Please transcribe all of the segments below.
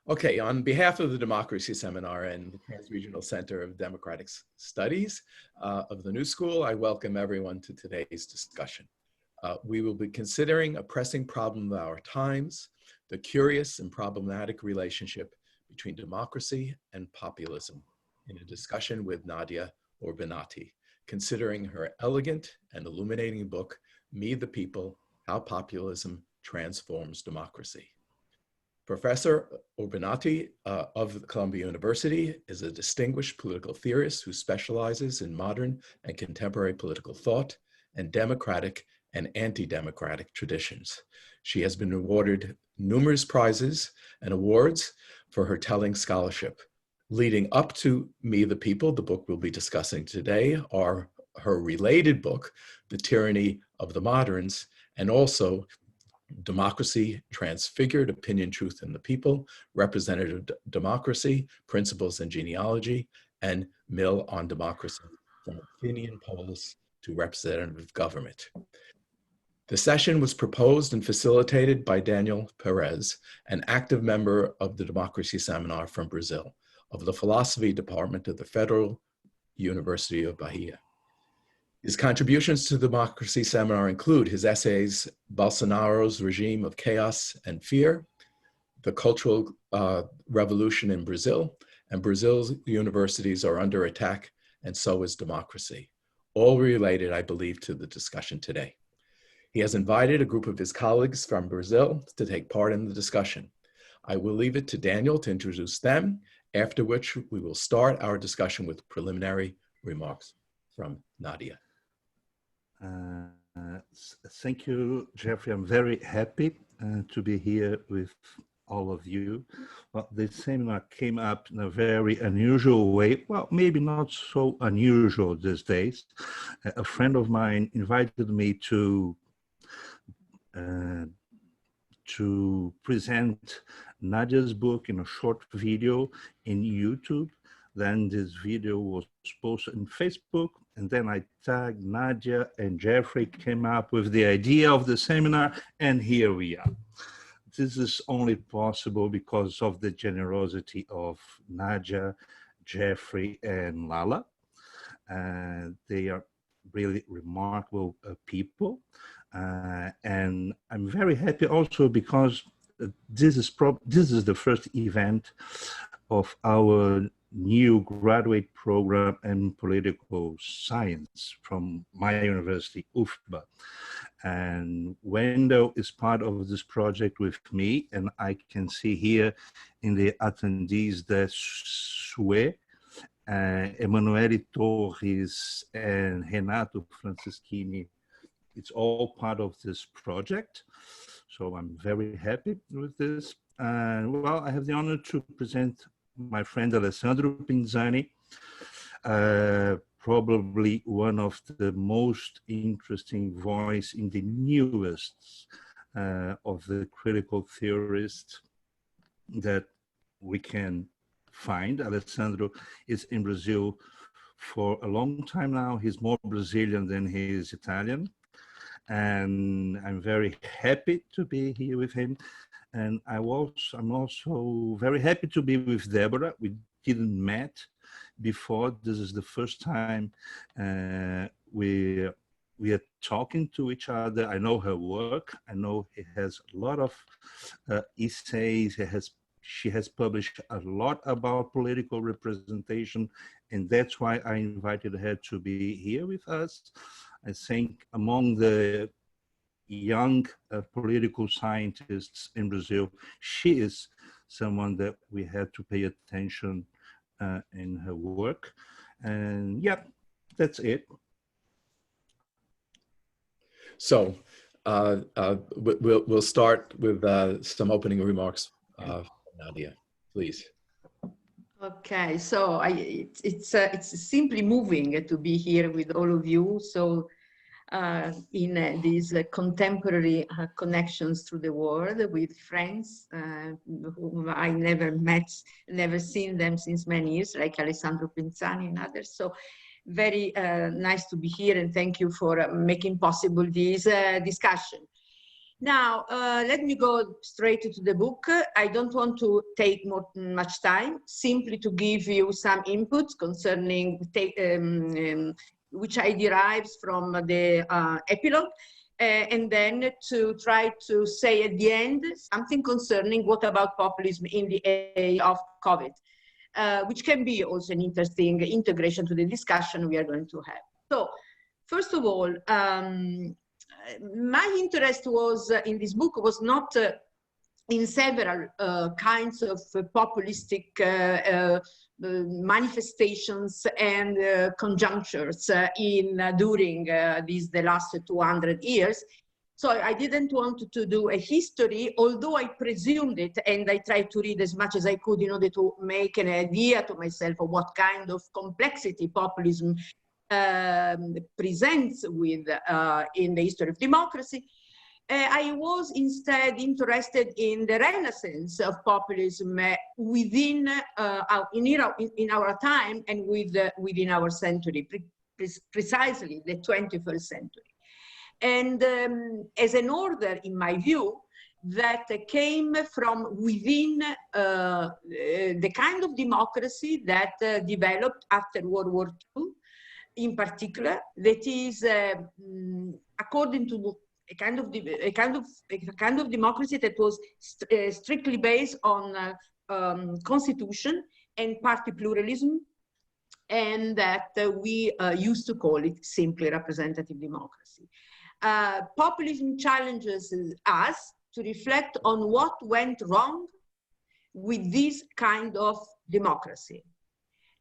Okay, on behalf of the Democracy Seminar and the Transregional Center of Democratic Studies of the New School, I welcome everyone to today's discussion. We will be considering a pressing problem of our times, the curious and problematic relationship between democracy and populism, in a discussion with Nadia Urbinati, considering her elegant and illuminating book, Me the People, How Populism Transforms Democracy. Professor Urbinati of Columbia University is a distinguished political theorist who specializes in modern and contemporary political thought and democratic and anti-democratic traditions. She has been awarded numerous prizes and awards for her telling scholarship. Leading up to Me the People, the book we'll be discussing today, are her related book, The Tyranny of the Moderns, and also Democracy, Transfigured, Opinion, Truth, and the People, Representative Democracy, Principles and Genealogy, and Mill on Democracy, From Opinion Polls to Representative Government. The session was proposed and facilitated by Daniel Perez, an active member of the Democracy Seminar from Brazil, of the Philosophy Department of the Federal University of Bahia. His contributions to the Democracy Seminar include his essays, Bolsonaro's Regime of Chaos and Fear, The Cultural Revolution in Brazil, and Brazil's universities are under attack, and so is democracy. All related, I believe, to the discussion today. He has invited a group of his colleagues from Brazil to take part in the discussion. I will leave it to Daniel to introduce them, after which we will start our discussion with preliminary remarks from Nadia. Thank you, Jeffrey. I'm very happy to be here with all of you. Well, this seminar came up in a very unusual way. Well, maybe not so unusual these days. A friend of mine invited me to present Nadia's book in a short video in YouTube. Then this video was posted on Facebook, and then I tagged Nadia, and Jeffrey came up with the idea of the seminar, and here we are. This is only possible because of the generosity of Nadia, Jeffrey, and Lala. They are really remarkable people. And I'm very happy also because this is the first event of our new graduate program in political science from my university, UFBA. And Wendell is part of this project with me, and I can see here in the attendees that Sue, Emanuele Torres, and Renato Franceschini. It's all part of this project. So I'm very happy with this. And well, I have the honor to present my friend Alessandro Pinzani, probably one of the most interesting voice in the newest of the critical theorists that we can find. Alessandro is in Brazil for a long time now. He's more Brazilian than he is Italian. And I'm very happy to be here with him. And I'm also very happy to be with Deborah. We didn't met before. This is the first time we are talking to each other. I know her work. I know he has a lot of essays. She has published a lot about political representation, and that's why I invited her to be here with us. I think among the young political scientists in Brazil, she is someone that we have to pay attention in her work. And yeah, that's it. So we'll start with some opening remarks. Nadia, please. Okay, so it's simply moving to be here with all of you. So in these contemporary connections through the world with friends whom I never met, never seen them since many years, like Alessandro Pinzani and others. So very nice to be here, and thank you for making possible this discussion. Now, let me go straight to the book. I don't want to take much time, simply to give you some inputs concerning which I derive from the epilogue, and then to try to say at the end something concerning what about populism in the age of COVID, which can be also an interesting integration to the discussion we are going to have. So, first of all, my interest was in this book was not in several kinds of populistic manifestations and conjunctures during the last 200 years. So I didn't want to do a history, although I presumed it, and I tried to read as much as I could in order to make an idea to myself of what kind of complexity populism presents with in the history of democracy. I was instead interested in the renaissance of populism within in our time and within our century, precisely the 21st century. And as an order, in my view, that came from within the kind of democracy that developed after World War II, in particular, that is according to a kind of democracy that was strictly based on constitution and party pluralism, and that we used to call it simply representative democracy. Populism challenges us to reflect on what went wrong with this kind of democracy.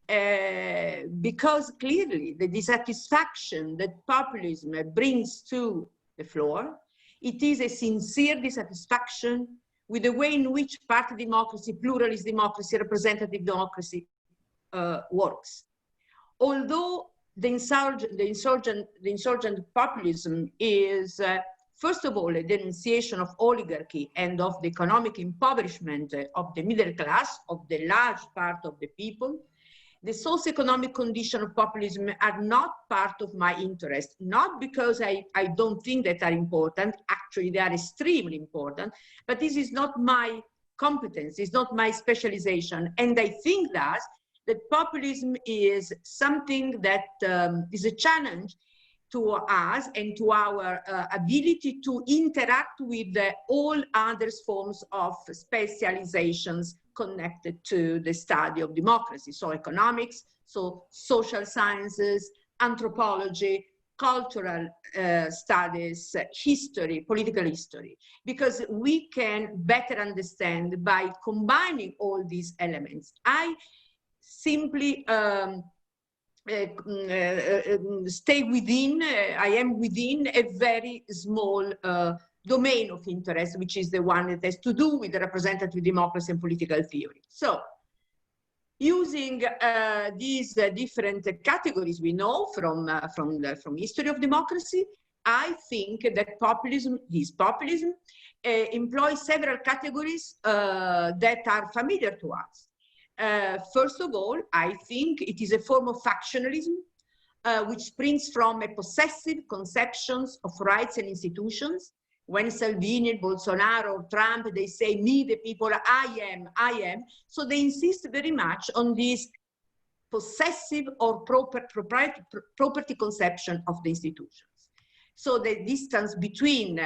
Because clearly the dissatisfaction that populism brings to the floor, it is a sincere dissatisfaction with the way in which party democracy, pluralist democracy, representative democracy works. Although the insurgent populism is, first of all, a denunciation of oligarchy and of the economic impoverishment of the middle class, of the large part of the people, the socioeconomic conditions of populism are not part of my interest, not because I don't think that are important, actually they are extremely important, but this is not my competence, it's not my specialization. And I think that populism is something that is a challenge to us and to our ability to interact with all other forms of specializations connected to the study of democracy. So economics, so social sciences, anthropology, cultural studies, history, political history, because we can better understand by combining all these elements. I simply stay within, I am within a very small domain of interest, which is the one that has to do with the representative democracy and political theory. So, using these different categories we know from history of democracy, I think that populism employs several categories that are familiar to us. First of all, I think it is a form of factionalism, which springs from a possessive conceptions of rights and institutions. When Salvini, Bolsonaro, or Trump, they say, me, the people, I am. So they insist very much on this possessive or property conception of the institutions. So the distance between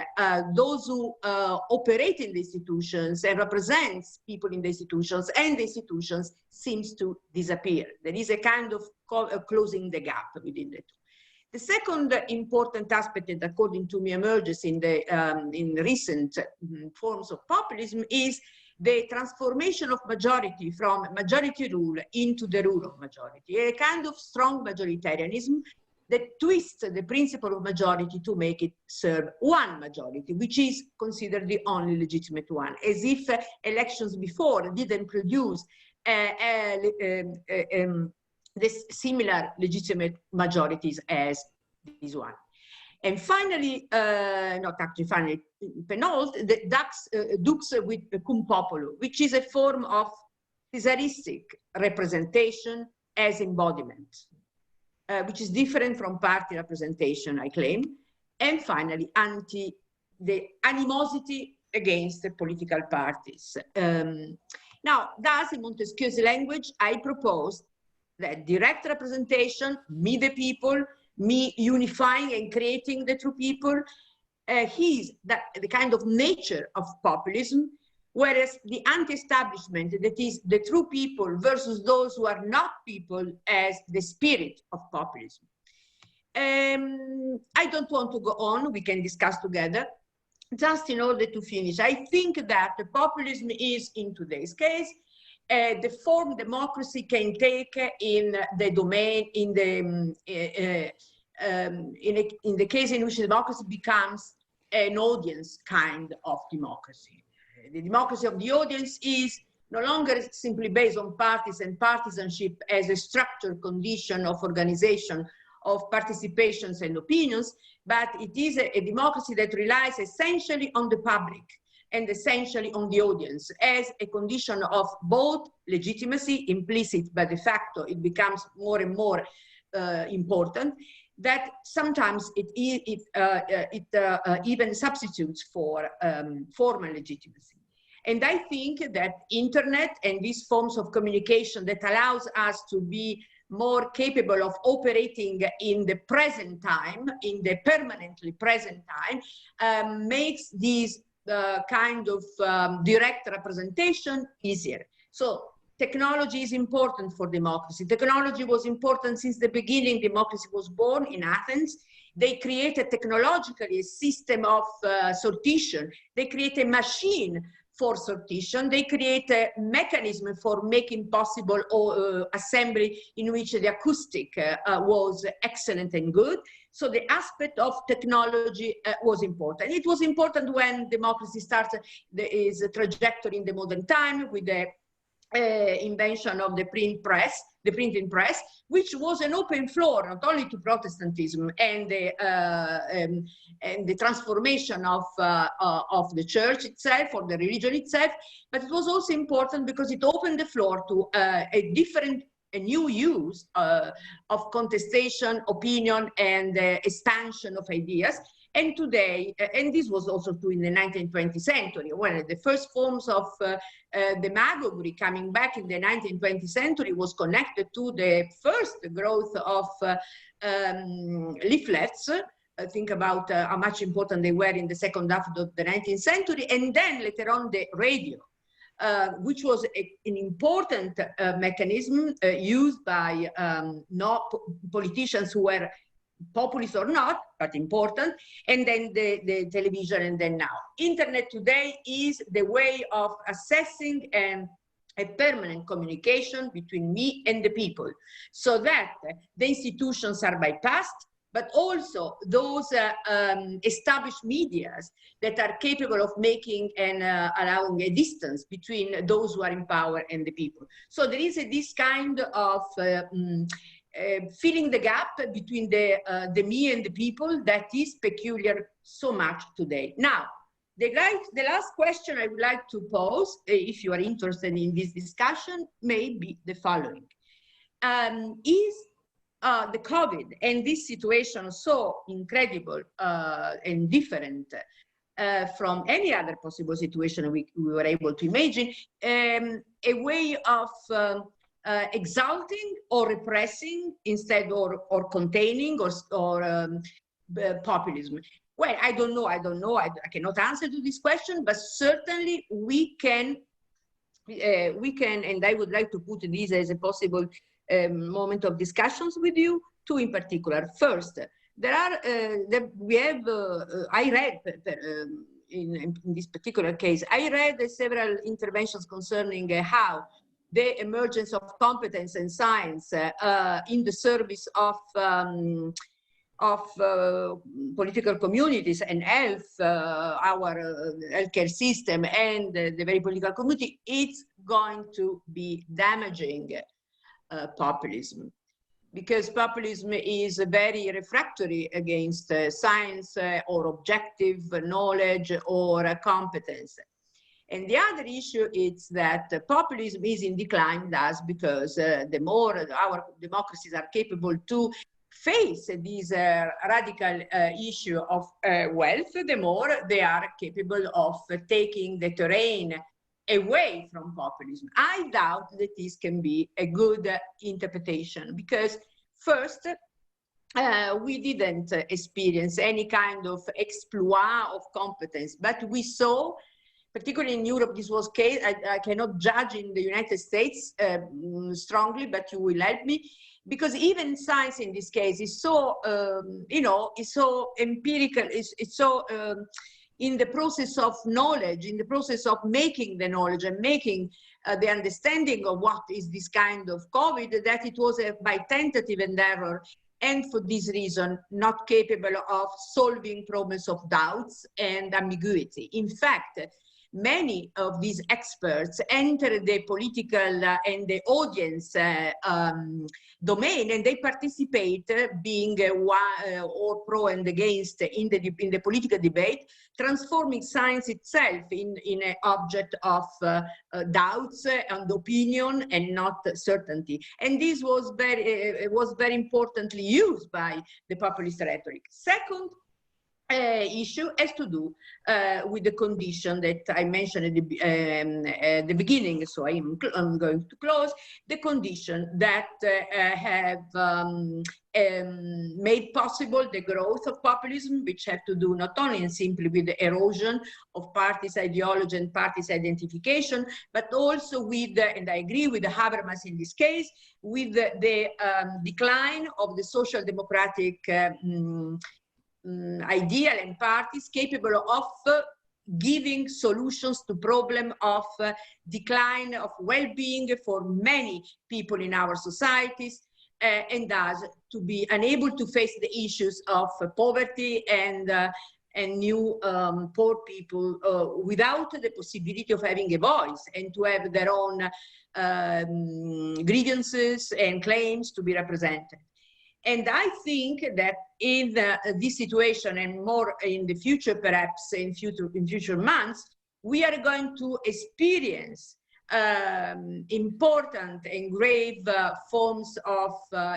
those who operate in the institutions and represents people in the institutions and the institutions seems to disappear. There is a kind of closing the gap within the two. The second important aspect that, according to me, emerges in recent forms of populism is the transformation of majority from majority rule into the rule of majority, a kind of strong majoritarianism that twists the principle of majority to make it serve one majority, which is considered the only legitimate one, as if elections before didn't produce this similar legitimate majorities as this one. And finally, not actually finally, penultimate, the dux with cum populo, which is a form of Caesaristic representation as embodiment, which is different from party representation, I claim. And finally, the animosity against the political parties. Now, thus, in Montesquieu's language, I propose that direct representation, me the people, me unifying and creating the true people, is the kind of nature of populism, whereas the anti-establishment, that is the true people versus those who are not people, as the spirit of populism. I don't want to go on, we can discuss together. Just in order to finish, I think that the populism is, in today's case, the form democracy can take in the domain, in the case in which democracy becomes an audience kind of democracy. The democracy of the audience is no longer simply based on parties and partisanship as a structured condition of organization of participations and opinions, but it is a democracy that relies essentially on the public and essentially on the audience as a condition of both legitimacy, implicit but de facto, it becomes more and more important, that sometimes it even substitutes for formal legitimacy. And I think that internet and these forms of communication that allows us to be more capable of operating in the present time, in the permanently present time, makes these kind of direct representation easier. So technology is important for democracy. Technology was important since the beginning. Democracy was born in Athens. They created technologically a system of sortition. They created a machine for sortition. They create a mechanism for making possible assembly in which the acoustic was excellent and good. So the aspect of technology was important. It was important when democracy started its trajectory in the modern time with the invention of the printing press, which was an open floor not only to Protestantism and the transformation of the church itself or the religion itself, but it was also important because it opened the floor to a new use of contestation, opinion, and expansion of ideas. And today, and this was also true in the 19th century, when the first forms of demagoguery coming back in the 19th century was connected to the first growth of leaflets. Think about how much important they were in the second half of the 19th century, and then later on the radio, which was an important mechanism used by politicians who were populist or not, but important, and then the television, and then now. Internet today is the way of assessing a permanent communication between me and the people, so that the institutions are bypassed, but also those established medias that are capable of making and allowing a distance between those who are in power and the people. So there is this kind of filling the gap between the me and the people that is peculiar so much today. Now, the last question I would like to pose, if you are interested in this discussion, may be the following. Is the COVID and this situation so incredible and different from any other possible situation we were able to imagine, a way of exalting or repressing instead, or containing, or populism? Well, I don't know. I cannot answer to this question, but certainly we can, and I would like to put this as a possible moment of discussions with you, two in particular. First, there are, I read, in this particular case, I read several interventions concerning how the emergence of competence and science in the service of political communities and health, our healthcare system, and the very political community, it's going to be damaging populism, because populism is very refractory against science or objective knowledge or competence. And the other issue is that populism is in decline, thus because the more our democracies are capable to face this radical issue of wealth, the more they are capable of taking the terrain away from populism. I doubt that this can be a good interpretation, because first, we didn't experience any kind of exploit of competence, but we saw, particularly in Europe, this was case. I cannot judge in the United States strongly, but you will help me, because even science in this case is so, is so empirical, it's so in the process of knowledge, in the process of making the knowledge and making the understanding of what is this kind of COVID, that it was by tentative and error, and for this reason, not capable of solving problems of doubts and ambiguity. In fact, many of these experts enter the political and the audience domain, and they participate, being or pro and against in the political debate, transforming science itself in an object of doubts and opinion and not certainty. And this was very importantly used by the populist rhetoric. Second issue has to do with the condition that I mentioned at the beginning, so I'm going to close, the condition that have made possible the growth of populism, which have to do not only and simply with the erosion of parties' ideology and parties' identification, but also with, and I agree with Habermas in this case, with the decline of the social democratic ideal and parties capable of giving solutions to problem of decline of well-being for many people in our societies, and thus to be unable to face the issues of poverty and new poor people without the possibility of having a voice and to have their own grievances and claims to be represented. And I think that in this situation, and more in the future, perhaps in future months, we are going to experience important and grave forms of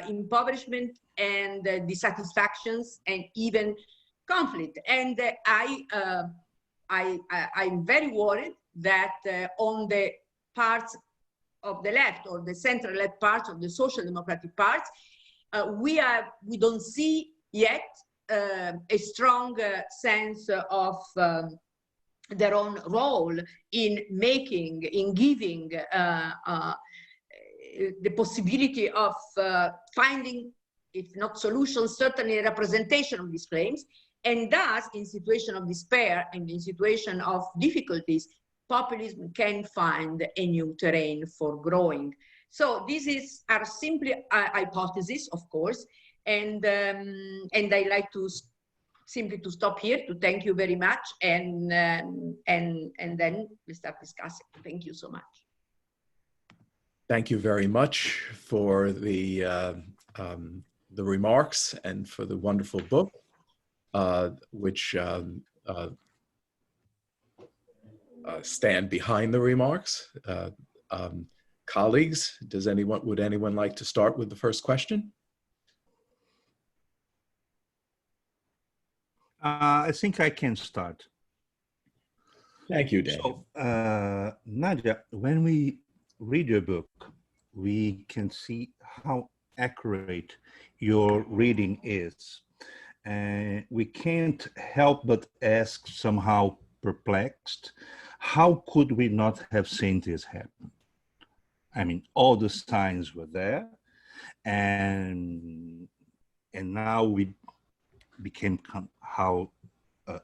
impoverishment and dissatisfactions and even conflict. And I'm very worried that on the parts of the left or the center left parts of the social democratic parts, we don't see yet a strong sense of their own role in making, in giving the possibility of finding, if not solutions, certainly representation of these claims. And thus, in situation of despair and in situation of difficulties, populism can find a new terrain for growing. So these are simply hypotheses, of course, and I like to simply to stop here to thank you very much, and then we start discussing. Thank you so much. Thank you very much for the remarks and for the wonderful book, which stand behind the remarks. Colleagues, would anyone like to start with the first question? I think I can start. Thank you, Dan. So, Nadia, when we read your book, we can see how accurate your reading is. We can't help but ask, somehow perplexed, how could we not have seen this happen? I mean, all the signs were there, and now we became somehow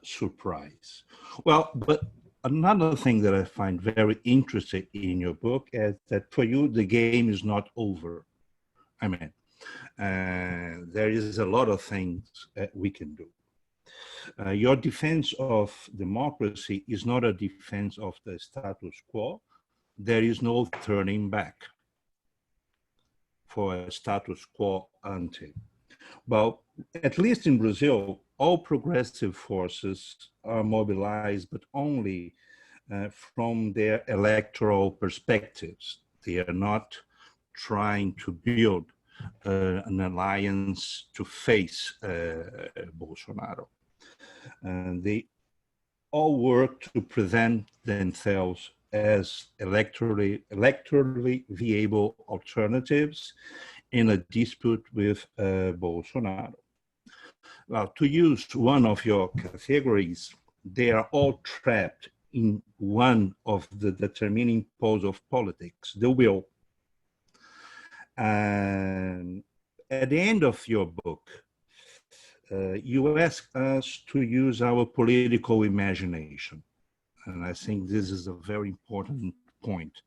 surprised. Well, but another thing that I find very interesting in your book is that for you, the game is not over. I mean, there is a lot of things that we can do. Your defense of democracy is not a defense of the status quo. There is no turning back for a status quo ante. Well, at least in Brazil, all progressive forces are mobilized, but only from their electoral perspectives. They are not trying to build an alliance to face Bolsonaro. And they all work to present themselves as electorally viable alternatives in a dispute with Bolsonaro. Well, to use one of your categories, they are all trapped in one of the determining poles of politics, the will. And at the end of your book, you ask us to use our political imagination. And I think this is a very important point,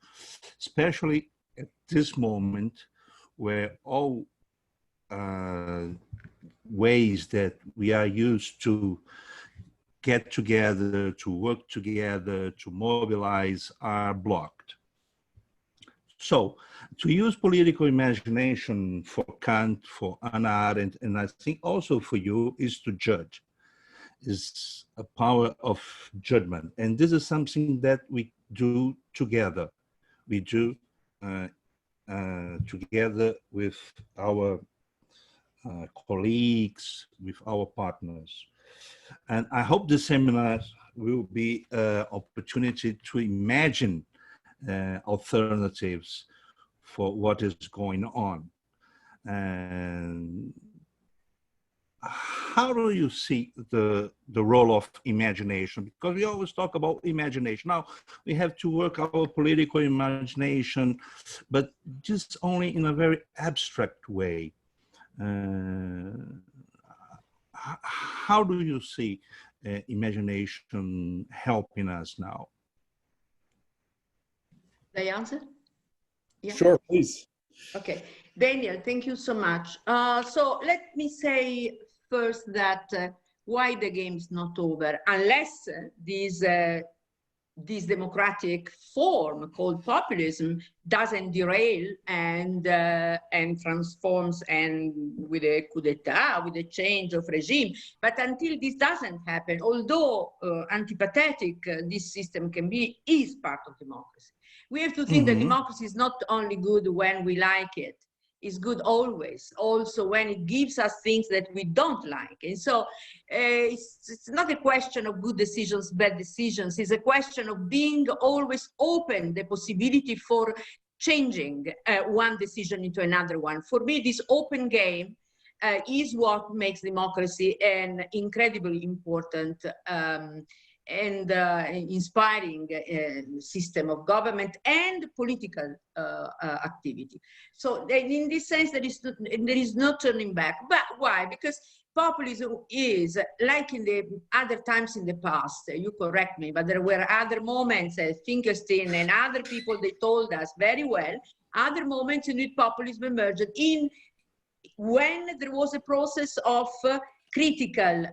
especially at this moment where all ways that we are used to get together, to work together, to mobilize are blocked. So to use political imagination for Kant, for Hannah Arendt, and I think also for you, is to judge, is a power of judgment. And this is something that we do together. We do together with our colleagues, with our partners. And I hope the seminar will be an opportunity to imagine alternatives for what is going on. And how do you see the role of imagination? Because we always talk about imagination. Now, we have to work our political imagination, but just only in a very abstract way. How do you see imagination helping us now? Did I answer? Yeah. Sure, please. Okay, Daniel, thank you so much. So let me say first that why the game's not over, unless this democratic form called populism doesn't derail and transforms, and with a coup d'etat, with a change of regime. But until this doesn't happen, although antipathetic this system can be, is part of democracy. We have to think that democracy is not only good when we like it, it's good always, also when it gives us things that we don't like. And so it's not a question of good decisions, bad decisions. It's a question of being always open, the possibility for changing one decision into another one. For me, this open game is what makes democracy an incredibly important and inspiring system of government and political activity. So in this sense, there is no turning back. But why? Because populism is, like in the other times in the past, you correct me, but there were other moments, Finkelstein and other people, they told us very well, other moments in which populism emerged in when there was a process of critical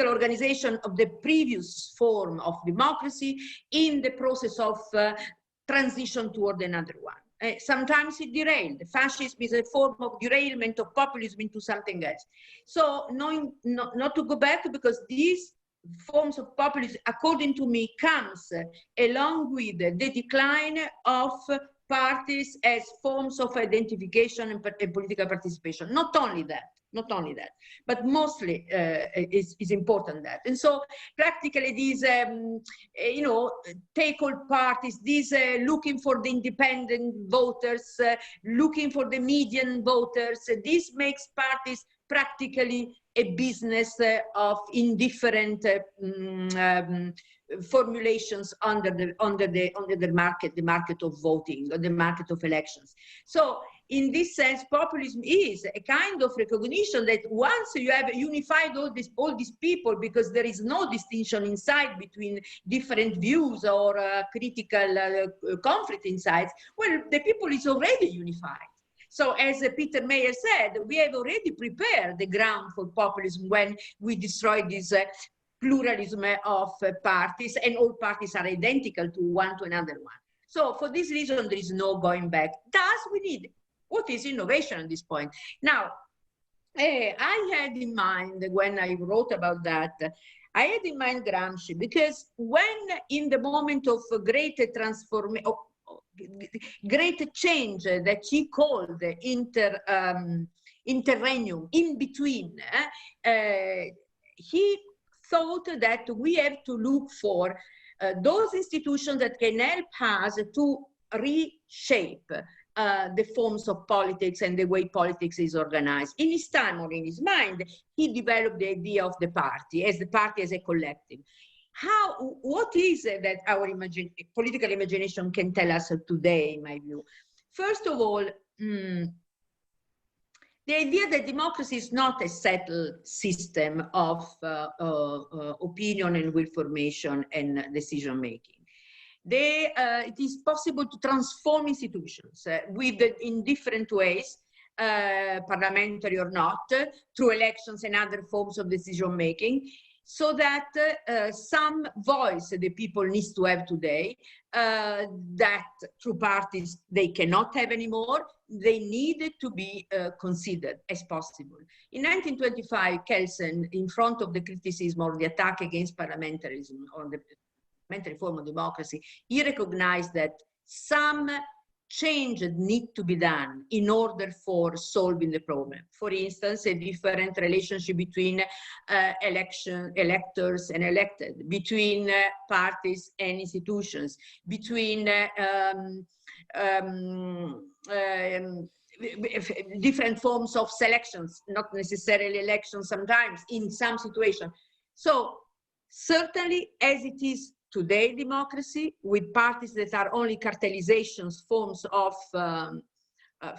organization of the previous form of democracy in the process of transition toward another one. Sometimes it derailed. Fascism is a form of derailment of populism into something else. So not to go back, because these forms of populism, according to me, comes along with the decline of parties as forms of identification and political participation. Not only that, but mostly is important that. And so practically these, take all parties, these looking for the independent voters, looking for the median voters, this makes parties practically a business of indifferent formulations under the market of voting, or the market of elections. So in this sense, populism is a kind of recognition that once you have unified all these people, because there is no distinction inside between different views or critical conflict inside, well, the people is already unified. So as Peter Mayer said, we have already prepared the ground for populism when we destroyed this pluralism of parties, and all parties are identical to another one. So for this reason, there is no going back. Thus, we need, what is innovation at this point? Now, I had in mind, when I wrote about that, I had in mind Gramsci, because when in the moment of greater transformation, great change that he called interregnum, in between, he thought that we have to look for those institutions that can help us to reshape the forms of politics and the way politics is organized. In his time or in his mind, he developed the idea of the party as a collective. What is it that our political imagination can tell us today, in my view? First of all, the idea that democracy is not a settled system of opinion and will formation and decision making. It is possible to transform institutions in different ways, parliamentary or not, through elections and other forms of decision making, so that some voice the people need to have today, that through parties they cannot have anymore, they needed to be considered as possible. In 1925, Kelsen, in front of the criticism or the attack against parliamentarism or the parliamentary form of democracy, he recognized that some change need to be done in order for solving the problem. For instance, a different relationship between electors and elected, between parties and institutions, between different forms of selections, not necessarily elections sometimes, in some situations. So certainly, as it is today, democracy, with parties that are only cartelizations, forms of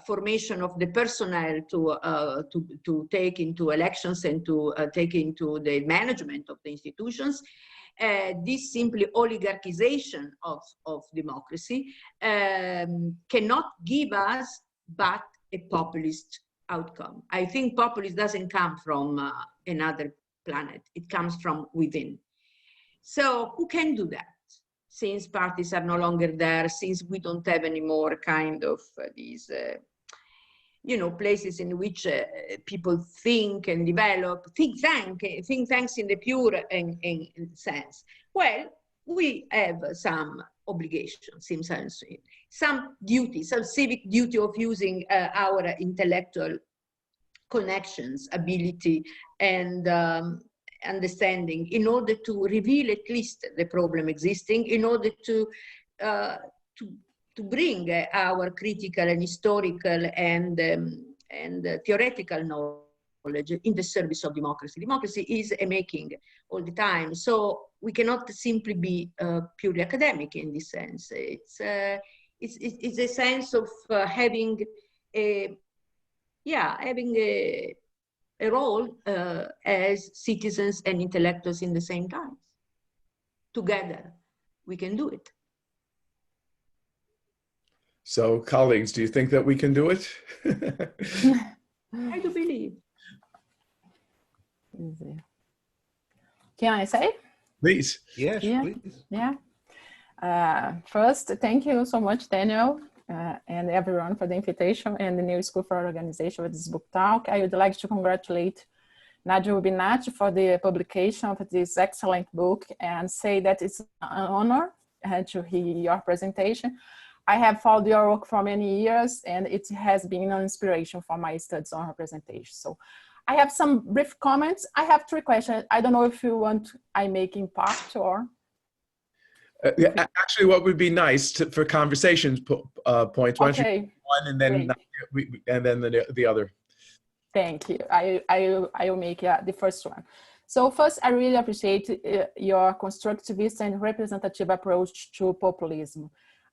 formation of the personnel to take into elections and to take into the management of the institutions, this simply oligarchization of democracy cannot give us but a populist outcome. I think populism doesn't come from another planet, it comes from within. So who can do that? Since parties are no longer there, since we don't have any more kind of these, places in which people think and develop, think tanks in the pure sense. Well, we have some obligations, some duty, some civic duty of using our intellectual connections, ability, and understanding in order to reveal at least the problem existing, in order to bring our critical and historical and theoretical knowledge in the service of democracy. Democracy is a making all the time, so we cannot simply be purely academic in this sense. It's a sense of having a role as citizens and intellectuals in the same time. Together, we can do it. So, colleagues, do you think that we can do it? I do believe. Can I say? Please. Yes, Yeah. please. Yeah. First, thank you so much, Daniel, and everyone for the invitation and the New School for Organization with this book talk. I would like to congratulate Nadia Urbinati for the publication of this excellent book and say that it's an honor to hear your presentation. I have followed your work for many years and it has been an inspiration for my studies on representation. So I have some brief comments. I have 3 questions. I don't know if you want I make in part or... Yeah, actually, what would be nice for conversations points? Why don't you one and then the other? Thank you. I will make the first one. So first, I really appreciate your constructivist and representative approach to populism.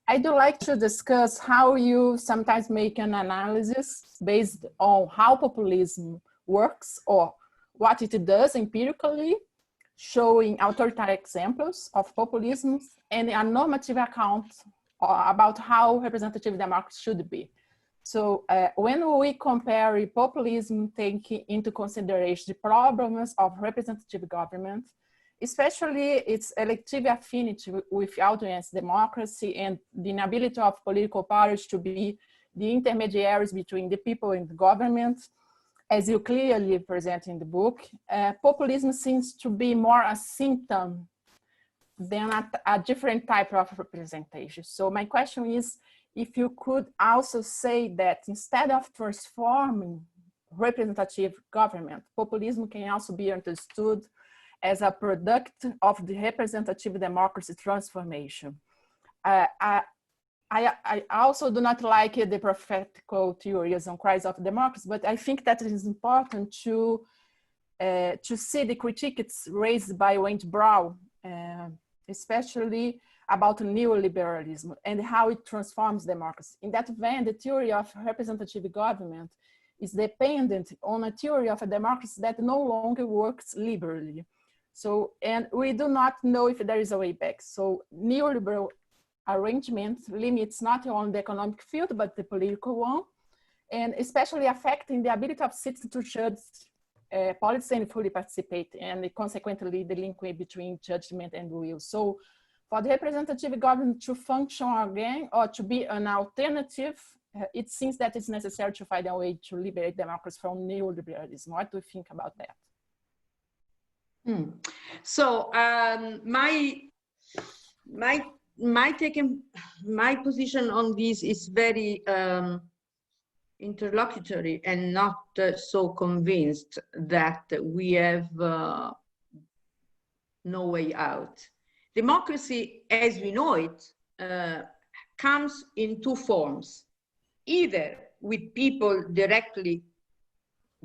I do like to discuss how you sometimes make an analysis based on how populism works or what it does empirically, showing authoritarian examples of populism and a normative account about how representative democracy should be. So when we compare populism, taking into consideration the problems of representative government, especially its elective affinity with audience democracy and the inability of political parties to be the intermediaries between the people and the government, as you clearly present in the book, populism seems to be more a symptom than a different type of representation. So my question is, if you could also say that instead of transforming representative government, populism can also be understood as a product of the representative democracy transformation. I also do not like the prophetical theories on crisis of democracy, but I think that it is important to see the critiques raised by Wayne Brown, especially about neoliberalism and how it transforms democracy. In that vein, the theory of representative government is dependent on a theory of a democracy that no longer works liberally. So, and we do not know if there is a way back. So neoliberal arrangement limits not only the economic field, but the political one, and especially affecting the ability of citizens to judge policy and fully participate, and consequently the link between judgment and will. So for the representative government to function again, or to be an alternative, it seems that it's necessary to find a way to liberate democracy from neoliberalism. What do you think about that? So my position on this is very interlocutory and not so convinced that we have no way out. Democracy, as we know it, comes in two forms, either with people directly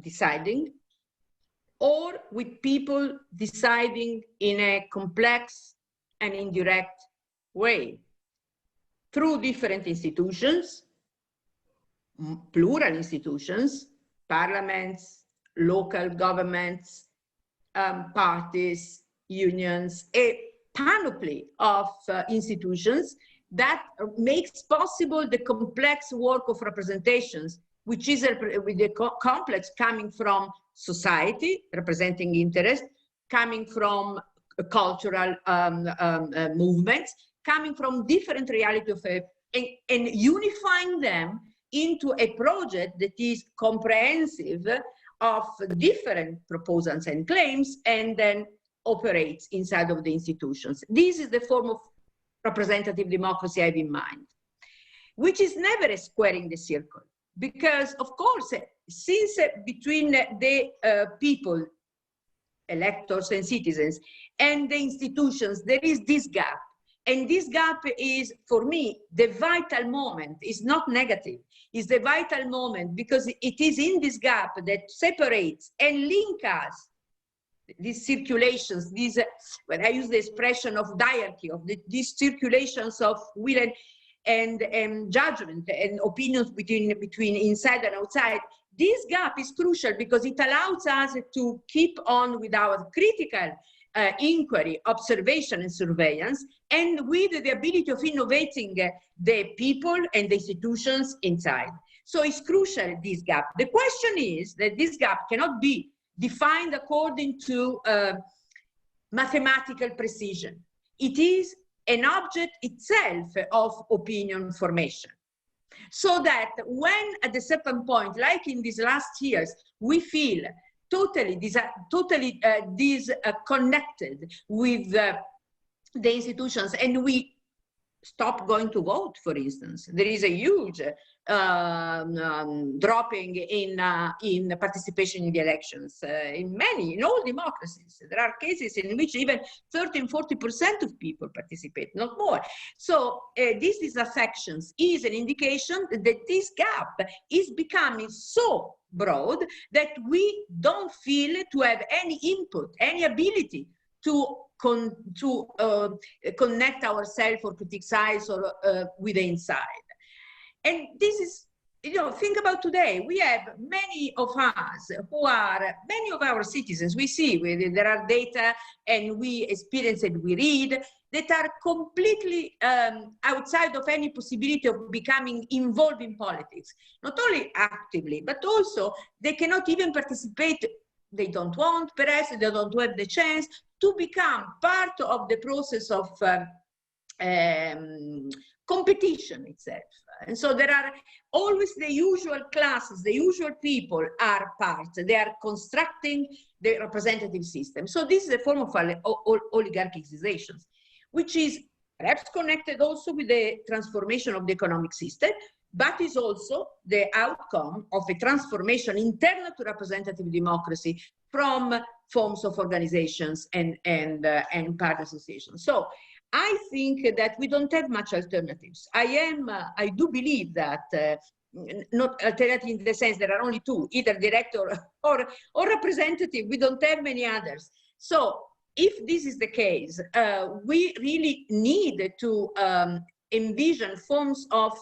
deciding, or with people deciding in a complex and indirect way through different institutions, plural institutions, parliaments, local governments, parties, unions, a panoply of institutions that makes possible the complex work of representations, which is with the complex coming from society, representing interest, coming from cultural movements, coming from different reality of and unifying them into a project that is comprehensive of different proposals and claims, and then operates inside of the institutions. This is the form of representative democracy I have in mind, which is never a squaring the circle. Because, of course, since between the people, electors and citizens, and the institutions, there is this gap. And this gap is, for me, the vital moment. It's not negative. It's the vital moment, because it is in this gap that separates and links us, these circulations, these, when I use the expression of diarchy, of these circulations of will and judgment and opinions between inside and outside. This gap is crucial because it allows us to keep on with our critical inquiry, observation and surveillance, and with the ability of innovating the people and the institutions inside. So it's crucial, this gap. The question is that this gap cannot be defined according to mathematical precision. It is an object itself of opinion formation. So that when at a certain point, like in these last years, we feel totally disconnected with the institutions, and we stop going to vote, for instance. There is a huge dropping in participation in the elections in all democracies. There are cases in which even 30–40% of people participate, not more. So this disaffections is an indication that this gap is becoming so broad that we don't feel to have any input, any ability to connect ourselves or criticize or with the inside. And this is, think about today. We have many of us who are, many of our citizens, we see, there are data and we experience it, we read, that are completely outside of any possibility of becoming involved in politics. Not only actively, but also they cannot even participate. They don't want, perhaps they don't have the chance to become part of the process of competition itself. And so there are always the usual classes, the usual people are part. They are constructing the representative system. So this is a form of oligarchization. which is perhaps connected also with the transformation of the economic system, but is also the outcome of a transformation internal to representative democracy from forms of organizations and party associations. So I think that we don't have much alternatives. I do believe that not alternative in the sense there are only two, either direct or representative. We don't have many others. So if this is the case, we really need to envision forms of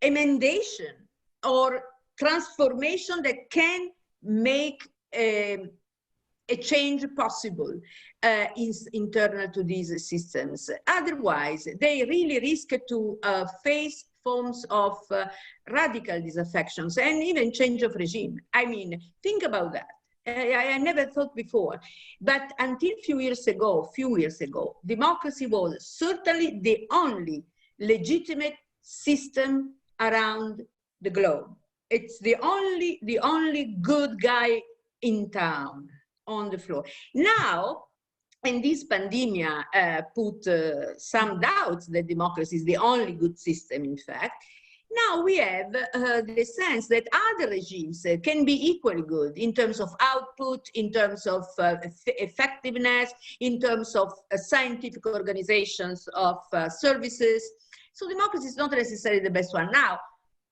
emendation or transformation that can make a change possible internal to these systems. Otherwise, they really risk to face forms of radical disaffections and even change of regime. I mean, think about that. I never thought before, but until a few years ago, democracy was certainly the only legitimate system around the globe. It's the only good guy in town on the floor. Now, and this pandemic put some doubts that democracy is the only good system, in fact. Now we have the sense that other regimes can be equally good in terms of output, in terms of effectiveness, in terms of scientific organizations of services. So democracy is not necessarily the best one. Now,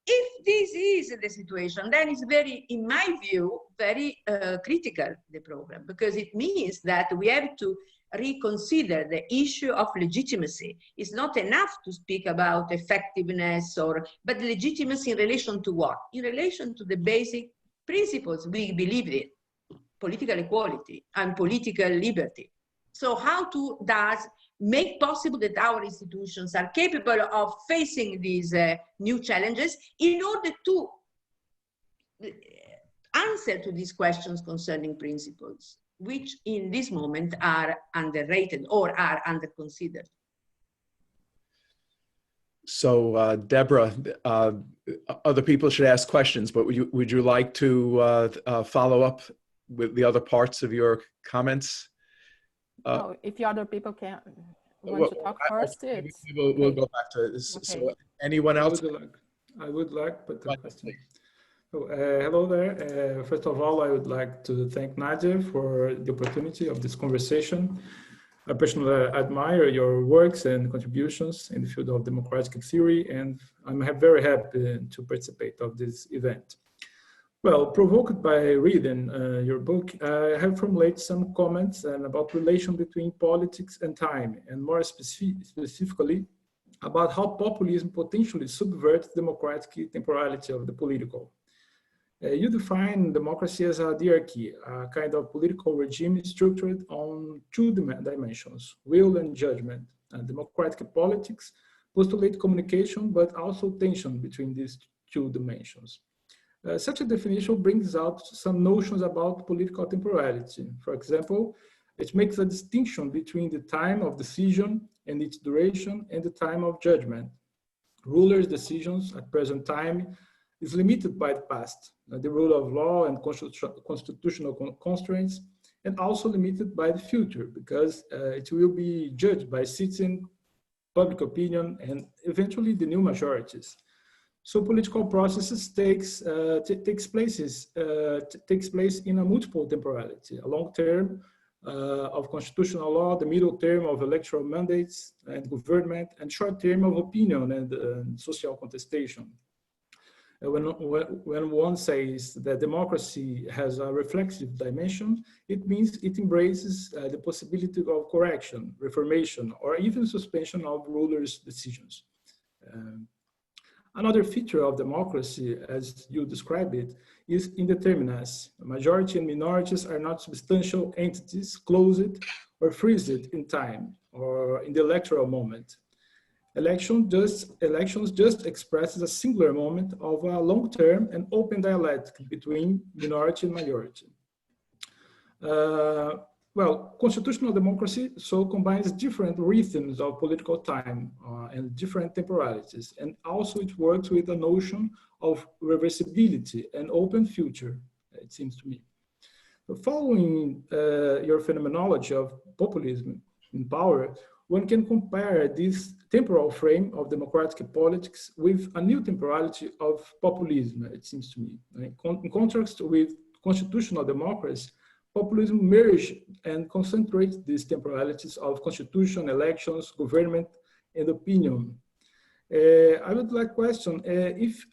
if this is the situation, then it's very, in my view, very critical, the program, because it means that we have to reconsider the issue of legitimacy. It's not enough to speak about effectiveness but legitimacy in relation to what? In relation to the basic principles we believe in, political equality and political liberty. So how to make possible that our institutions are capable of facing these new challenges in order to answer to these questions concerning principles, which in this moment are underrated or are under-considered. So Deborah, other people should ask questions, but would you like to follow up with the other parts of your comments? If the other people want to talk first, we'll go back to this. Okay. So anyone else? I would like, but the question. So, hello there. First of all, I would like to thank Nadia for the opportunity of this conversation. I personally admire your works and contributions in the field of democratic theory, and I'm very happy to participate of this event. Well, provoked by reading your book, I have formulated some comments about relation between politics and time, and more specifically about how populism potentially subverts democratic temporality of the political. You define democracy as a diarchy, a kind of political regime structured on two dimensions, will and judgment. And democratic politics postulate communication, but also tension between these two dimensions. Such a definition brings out some notions about political temporality. For example, it makes a distinction between the time of decision and its duration and the time of judgment. Rulers' decisions at present time is limited by the past, the rule of law and constitutional constraints, and also limited by the future, because it will be judged by citizen, public opinion, and eventually the new majorities. So political processes takes place in a multiple temporality, a long term of constitutional law, the middle term of electoral mandates and government, and short term of opinion and social contestation. When one says that democracy has a reflexive dimension, it means it embraces the possibility of correction, reformation, or even suspension of rulers' decisions. Another feature of democracy, as you describe it, is indeterminacy. Majority and minorities are not substantial entities closed or freezed in time or in the electoral moment. Elections just expresses a singular moment of a long-term and open dialectic between minority and majority. Well, constitutional democracy so combines different rhythms of political time and different temporalities, and also it works with the notion of reversibility and open future, it seems to me. Following your phenomenology of populism in power, one can compare this temporal frame of democratic politics with a new temporality of populism, it seems to me. In contrast with constitutional democracy, populism merges and concentrates these temporalities of constitution, elections, government, and opinion. I would like to question if,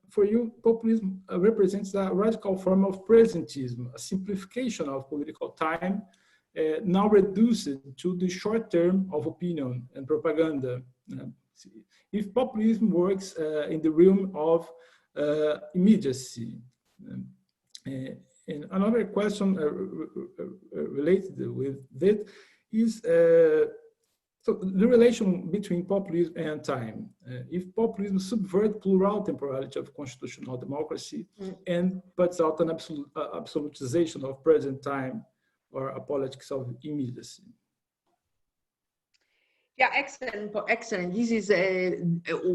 for you, populism represents a radical form of presentism, a simplification of political time, now reduced to the short term of opinion and propaganda. If populism works in the realm of immediacy. And another question related with that is so the relation between populism and time. If populism subverts plural temporality of constitutional democracy and puts out an absolutization of present time or a politics of immediacy. Yeah, excellent, excellent. This is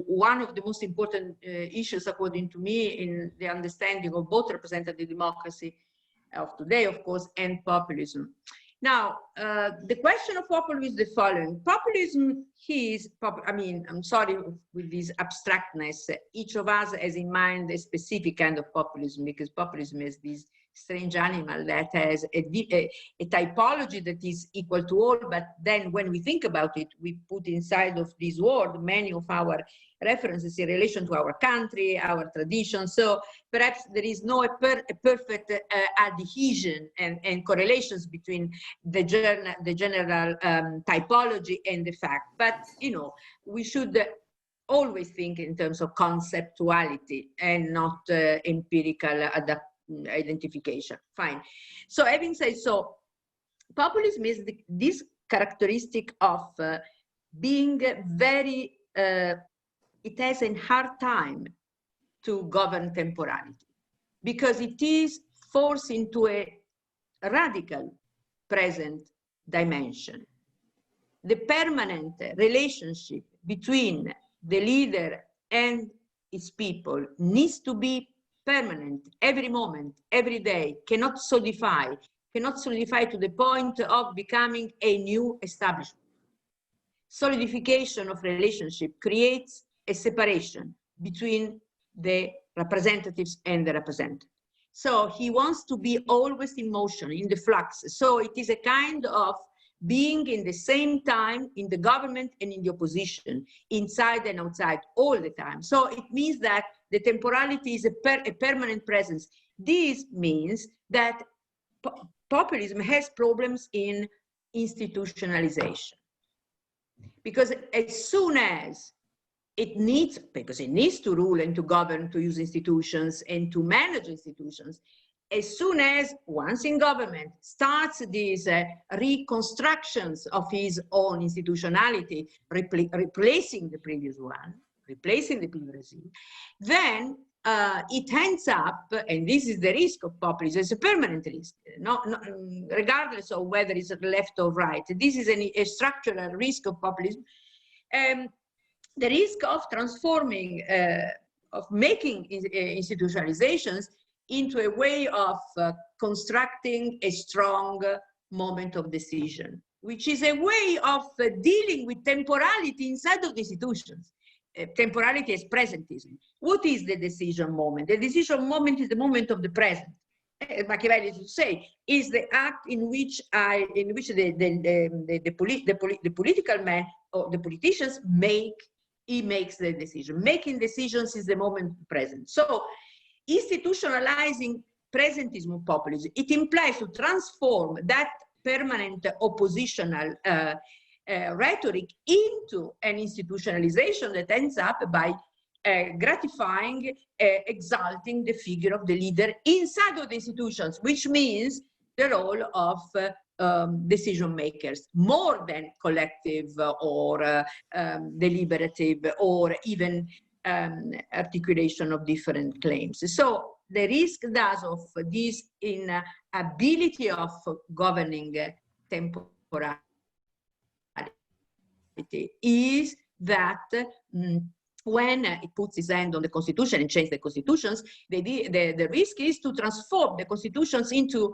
one of the most important issues, according to me, in the understanding of both representative democracy of today, of course, and populism. Now, the question of populism is the following. Populism is, I mean, I'm sorry with this abstractness. Each of us has in mind a specific kind of populism, because populism is this strange animal that has a typology that is equal to all, but then when we think about it, we put inside of this word many of our references in relation to our country, our tradition. So perhaps there is no perfect adhesion and correlations between the general typology and the fact. But, you know, we should always think in terms of conceptuality and not empirical identification. Fine. So having said so, populism is this characteristic of being very, it has a hard time to govern temporality because it is forced into a radical present dimension. The permanent relationship between the leader and its people needs to be permanent, every moment, every day, cannot solidify to the point of becoming a new establishment. Solidification of relationship creates a separation between the representatives and the represented. So he wants to be always in motion, in the flux. So it is a kind of being in the same time in the government and in the opposition, inside and outside, all the time. So it means that the temporality is a permanent presence. This means that populism has problems in institutionalization. Because as soon as it needs, because it needs to rule and to govern, to use institutions and to manage institutions, as soon as once in government starts these reconstructions of his own institutionality, replacing the previous one, replacing the previous regime, then it ends up, and this is the risk of populism, it's a permanent risk, regardless of whether it's left or right. This is a structural risk of populism. The risk of transforming, of making institutionalizations into a way of constructing a strong moment of decision, which is a way of dealing with temporality inside of the institutions. Temporality is presentism. What is the decision moment? The decision moment is the moment of the present. Machiavelli used to say, is the act in which the political man or the politicians makes the decision. Making decisions is the moment present. So institutionalizing presentism of populism, it implies to transform that permanent oppositional rhetoric into an institutionalization that ends up by gratifying, exalting the figure of the leader inside of the institutions, which means the role of decision makers, more than collective or deliberative or even articulation of different claims. So the risk thus of this inability of governing temporality is that when it puts its hand on the constitution and changes the constitutions, the risk is to transform the constitutions into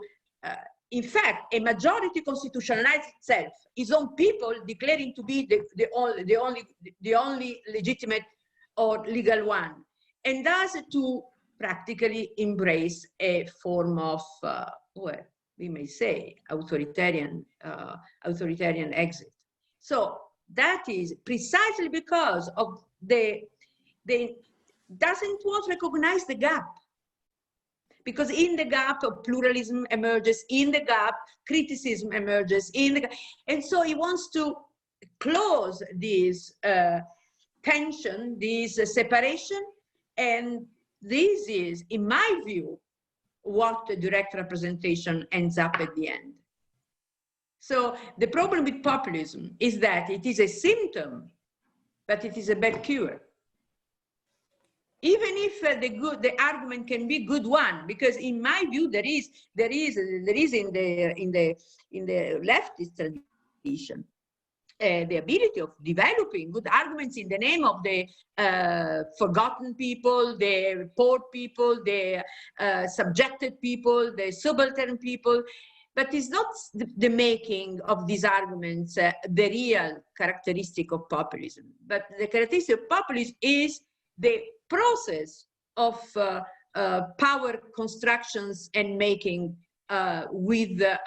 in fact, a majority constitutionalizes itself, its own people declaring to be the only legitimate or legal one, and thus to practically embrace a form of, well, we may say, authoritarian exit. So that is precisely because of they doesn't want to recognize the gap. Because in the gap of pluralism emerges, in the gap, criticism emerges, and so he wants to close this tension, this separation, and this is, in my view, what the direct representation ends up at the end. So the problem with populism is that it is a symptom, but it is a bad cure. Even if the argument can be a good one, because in my view there is in the leftist tradition the ability of developing good arguments in the name of the forgotten people, the poor people, the subjected people, the subaltern people. But it's not the making of these arguments the real characteristic of populism. But the characteristic of populism is the process of power constructions and making with the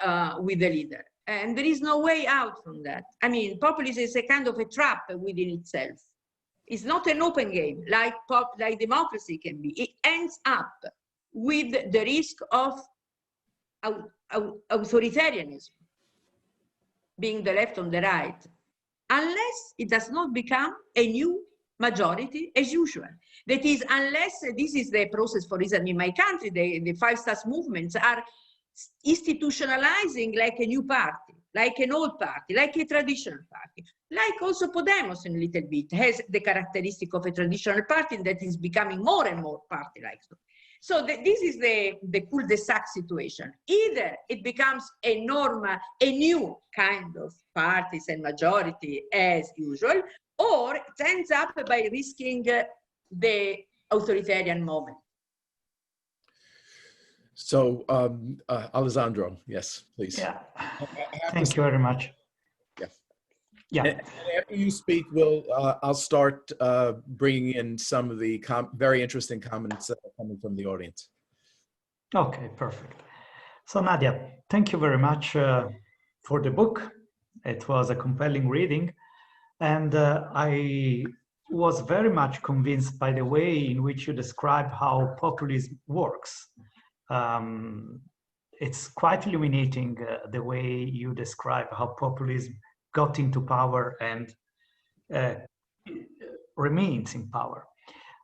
leader. And there is no way out from that. I mean, populism is a kind of a trap within itself. It's not an open game like democracy can be. It ends up with the risk of authoritarianism, being the left on the right, unless it does not become a new majority as usual. That is, unless this is the process, for example, in my country, the Five Stars movements are institutionalizing like a new party, like an old party, like a traditional party, like also Podemos in a little bit has the characteristic of a traditional party that is becoming more and more party-like. So this is the cul-de-sac situation. Either it becomes a new kind of parties and majority as usual, or it ends up by risking the authoritarian moment. So, Alessandro, yes, please. Yeah, thank you very much. Yeah. Yeah. And after you speak, I'll start bringing in some of the very interesting comments that are coming from the audience. Okay, perfect. So Nadia, thank you very much for the book. It was a compelling reading. And I was very much convinced by the way in which you describe how populism works. It's quite illuminating the way you describe how populism got into power and remains in power.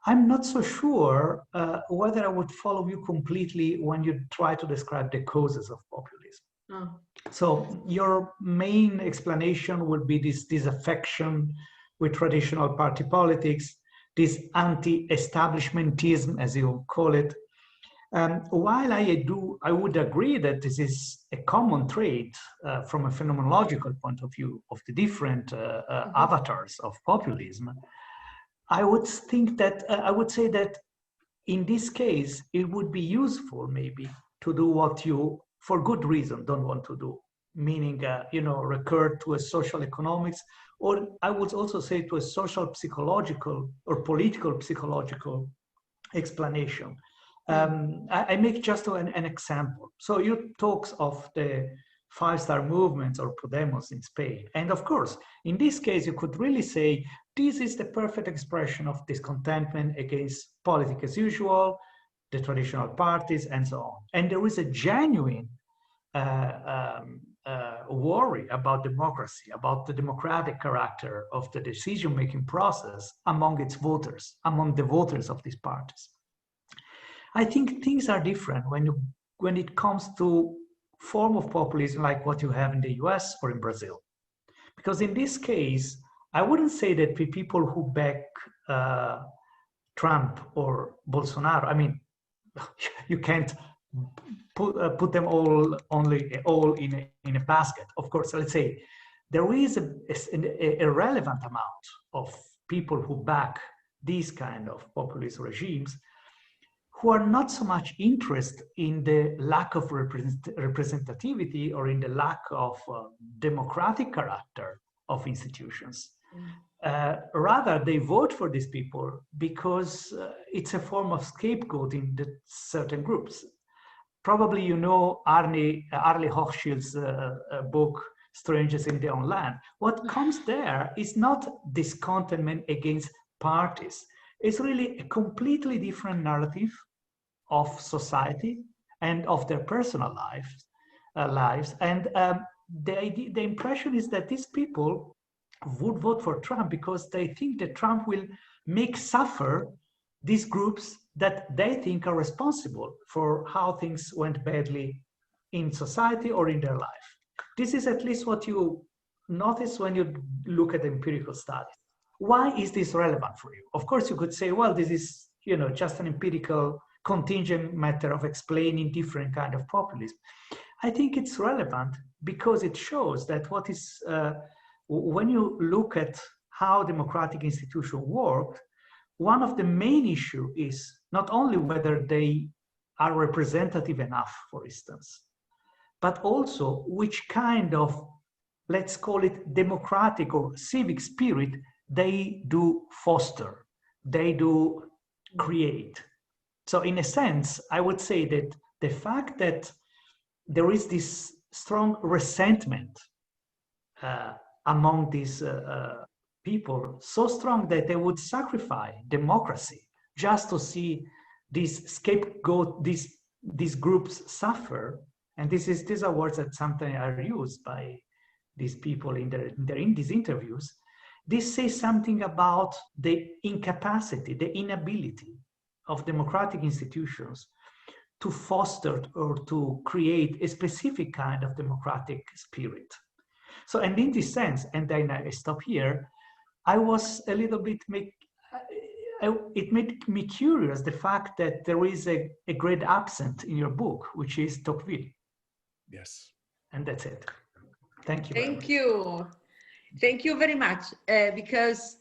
I'm not so sure whether I would follow you completely when you try to describe the causes of populism. Oh. So your main explanation would be this disaffection with traditional party politics, this anti-establishmentism, as you call it. While I would agree that this is a common trait from a phenomenological point of view of the different avatars of populism, I would think that I would say that in this case it would be useful maybe to do what you, for good reason, don't want to do, meaning recur to a social economics, or I would also say to a social psychological or political psychological explanation. I make just an example. So you talks of the five-star movements or Podemos in Spain. And of course, in this case, you could really say, this is the perfect expression of discontentment against politics as usual, the traditional parties, and so on. And there is a genuine worry about democracy, about the democratic character of the decision-making process among its voters, among the voters of these parties. I think things are different when it comes to form of populism like what you have in the US or in Brazil. Because in this case, I wouldn't say that the people who back Trump or Bolsonaro, I mean, you can't put them all in a basket. Of course, let's say there is a relevant amount of people who back these kind of populist regimes who are not so much interested in the lack of representativity or in the lack of democratic character of institutions. Rather, they vote for these people because it's a form of scapegoating certain groups. Probably you know Arlie Hochschild's book, Strangers in Their Own Land. What comes there is not discontentment against parties. It's really a completely different narrative of society and of their personal lives. And the impression is that these people would vote for Trump because they think that Trump will make suffer these groups that they think are responsible for how things went badly in society or in their life. This is at least what you notice when you look at empirical studies. Why is this relevant for you? Of course, you could say, well, this is, you know, just an empirical contingent matter of explaining different kind of populism. I think it's relevant because it shows that what is, when you look at how democratic institutions work, one of the main issues is not only whether they are representative enough, for instance, but also which kind of, let's call it democratic or civic spirit they do foster, they do create. So in a sense, I would say that the fact that there is this strong resentment among these people, so strong that they would sacrifice democracy just to see these scapegoat, these groups suffer. And these are words that sometimes are used by these people in these interviews. This says something about the incapacity, the inability of democratic institutions to foster or to create a specific kind of democratic spirit. So, and in this sense, and then I stop here, I was a little bit, it made me curious, the fact that there is a great absent in your book, which is Tocqueville. Yes. And that's it. Thank you. Thank you. Thank you very much. Because,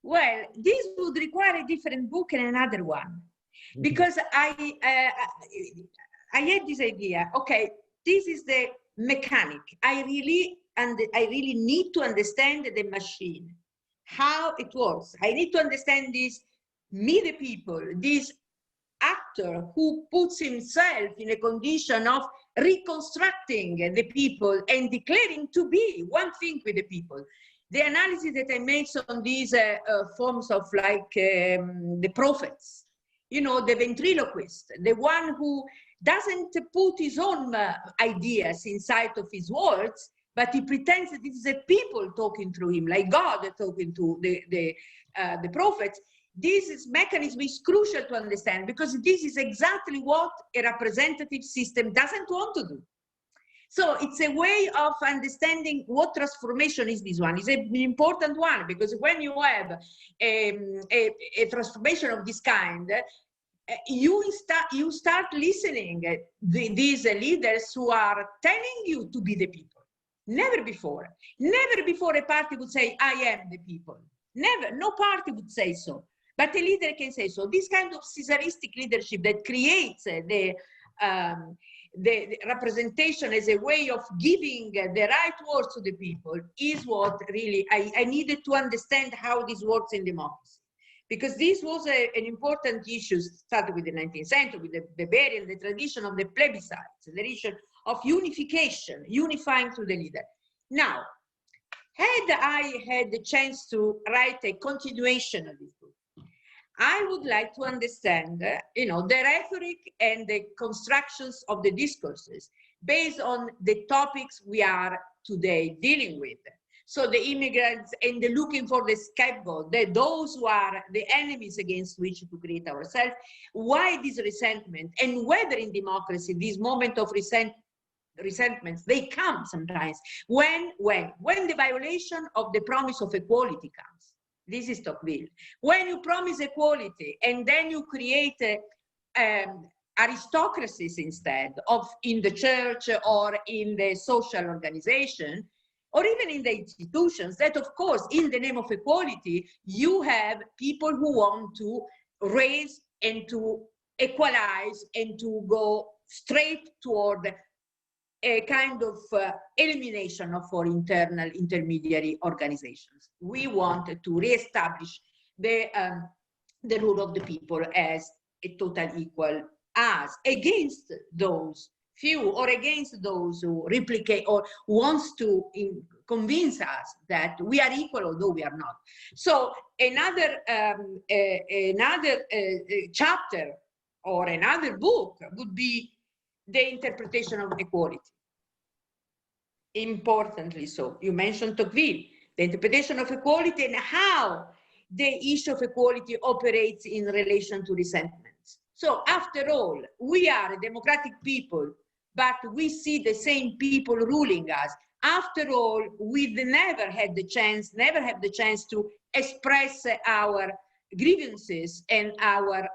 well, this would require a different book and another one. Because I had this idea, okay, this is the mechanic. I really need to understand the machine, how it works. I need to understand this, me the people, this actor who puts himself in a condition of reconstructing the people and declaring to be one thing with the people. The analysis that I made on these forms of like the prophets, you know, the ventriloquist, the one who doesn't put his own ideas inside of his words, but he pretends that it is a people talking through him, like God talking to the prophets. This mechanism is crucial to understand because this is exactly what a representative system doesn't want to do. So it's a way of understanding what transformation is. This one is an important one because when you have a transformation of this kind, you start listening these leaders who are telling you to be the people. Never before a party would say, I am the people. Never, no party would say so. But a leader can say so. This kind of Caesaristic leadership that creates the representation as a way of giving the right words to the people is what really I needed to understand how this works in democracy. Because this was an important issue, started with the 19th century, with the Bavarian, the tradition of the plebiscites, the tradition of unification, unifying through the leader. Now, had I had the chance to write a continuation of this book, I would like to understand, you know, the rhetoric and the constructions of the discourses based on the topics we are today dealing with. So the immigrants and the looking for the scapegoat, those who are the enemies against which to create ourselves, why this resentment, and whether in democracy this moment of resentments, they come sometimes when the violation of the promise of equality comes. This is Tocqueville. When you promise equality and then you create aristocracies instead of in the church or in the social organization, or even in the institutions, that of course, in the name of equality, you have people who want to raise and to equalize and to go straight toward a kind of elimination of our internal intermediary organizations. We want to reestablish the rule of the people as a total equal us, against those few or against those who replicate or wants to convince us that we are equal although we are not. So another chapter or another book would be the interpretation of equality. Importantly so, you mentioned Tocqueville, the interpretation of equality and how the issue of equality operates in relation to resentments. So after all, we are a democratic people, but we see the same people ruling us. After all, we never have the chance to express our grievances and our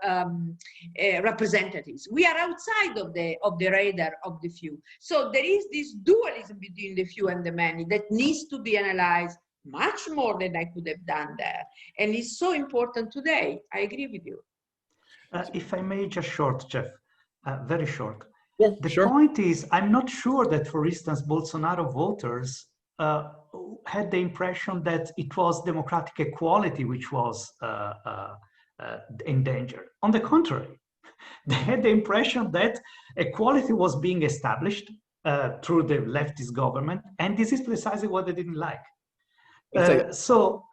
representatives. We are outside of the radar of the few. So there is this dualism between the few and the many that needs to be analyzed much more than I could have done there. And it's so important today. I agree with you. If I may, just short, Jeff, very short. Yeah, the sure. point is, I'm not sure that, for instance, Bolsonaro voters had the impression that it was democratic equality which was in danger. On the contrary, they had the impression that equality was being established through the leftist government, and this is precisely what they didn't like. So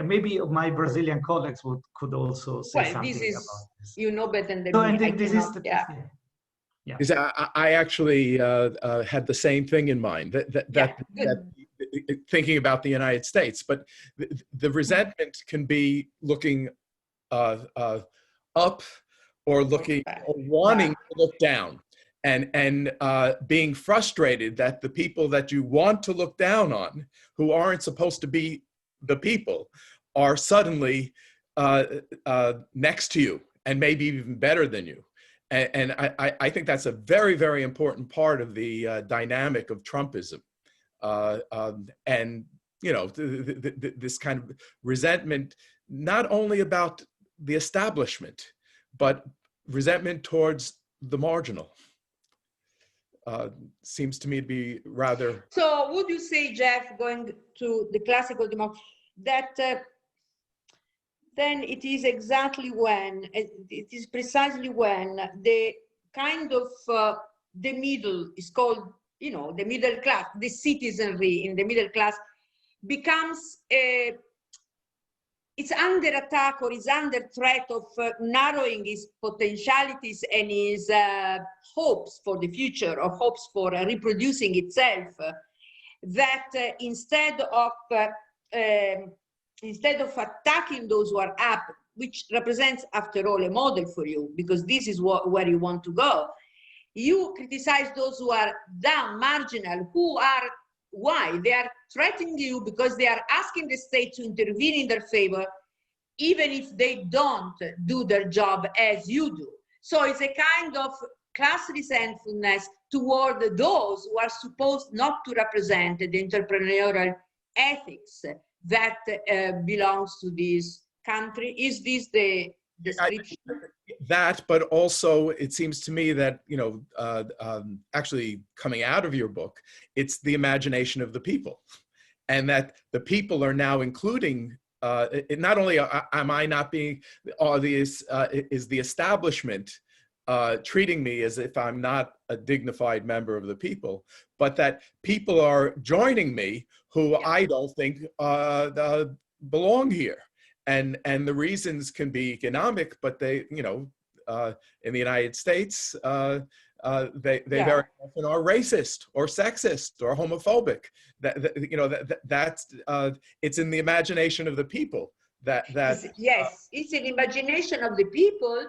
maybe my Brazilian colleagues could also say something about this. You know better than me. I think this is the, yeah. I actually had the same thing in mind, that thinking about the United States, but the resentment can be looking up or looking or wanting to look down, and being frustrated that the people that you want to look down on, who aren't supposed to be the people, are suddenly next to you and maybe even better than you. And I think that's a very, very important part of the dynamic of Trumpism. And, you know, this kind of resentment, not only about the establishment, but resentment towards the marginal. Seems to me to be rather... So would you say, Jeff, going to the classical democracy, that then it is exactly when, it is precisely when the kind of, the middle is called, you know, the middle class, the citizenry in the middle class becomes it's under attack or is under threat of narrowing its potentialities and its hopes for the future or hopes for reproducing itself, that instead of attacking those who are up, which represents, after all, a model for you, because this is where you want to go, you criticize those who are down, marginal, who are, why? They are threatening you because they are asking the state to intervene in their favor, even if they don't do their job as you do. So it's a kind of class resentfulness toward those who are supposed not to represent the entrepreneurial ethics that belongs to this country. Is this the description? That, but also it seems to me that, you know, actually coming out of your book, it's the imagination of the people, and that the people are now including, not only am I not being, is the establishment treating me as if I'm not a dignified member of the people, but that people are joining me who I don't think belong here. And the reasons can be economic, but they, you know, in the United States, they very often are racist or sexist or homophobic. You know, that's it's in the imagination of the people that yes, it's an imagination of the people.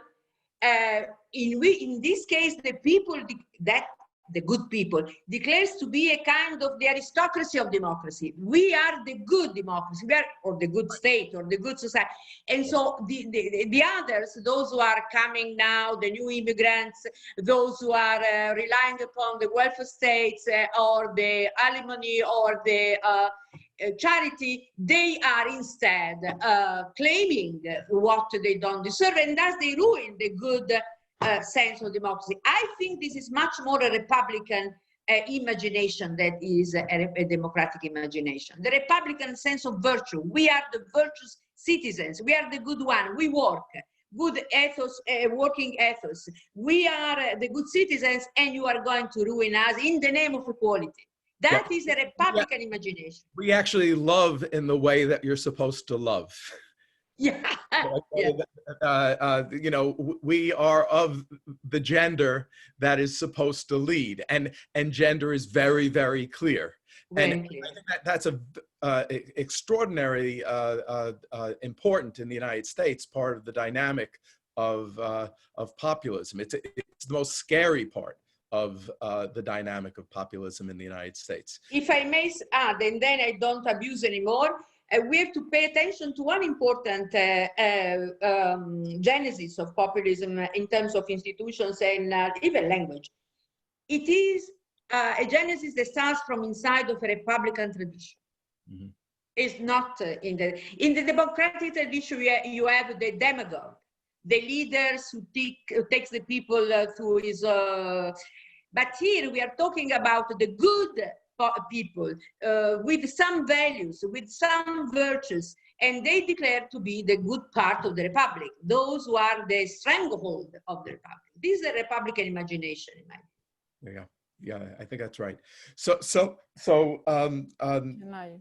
In this case, the people that the good people declares to be a kind of the aristocracy of democracy. We are the good democracy, we are, or the good state, or the good society. And so the others, those who are coming now, the new immigrants, those who are relying upon the welfare states or the alimony or the charity, they are instead claiming what they don't deserve, and thus they ruin the good sense of democracy. I think this is much more a Republican imagination that is a democratic imagination. The Republican sense of virtue. We are the virtuous citizens. We are the good one. We work. Good ethos, working ethos. We are the good citizens, and you are going to ruin us in the name of equality. That is a Republican imagination. We actually love in the way that you're supposed to love. Yeah. You know, we are of the gender that is supposed to lead, and gender is very, very clear. Very and clear. I think that's extraordinarily important in the United States, part of the dynamic of populism. It's the most scary part of the dynamic of populism in the United States. If I may add, and then I don't abuse anymore, we have to pay attention to one important genesis of populism in terms of institutions and even language. It is a genesis that starts from inside of a Republican tradition. Mm-hmm. It's not in the democratic tradition. You have the demagogue, the leaders who takes the people through his. But here we are talking about the good people with some values, with some virtues, and they declare to be the good part of the republic. Those who are the stranglehold of the republic. This is a Republican imagination, in my view. Yeah, I think that's right. So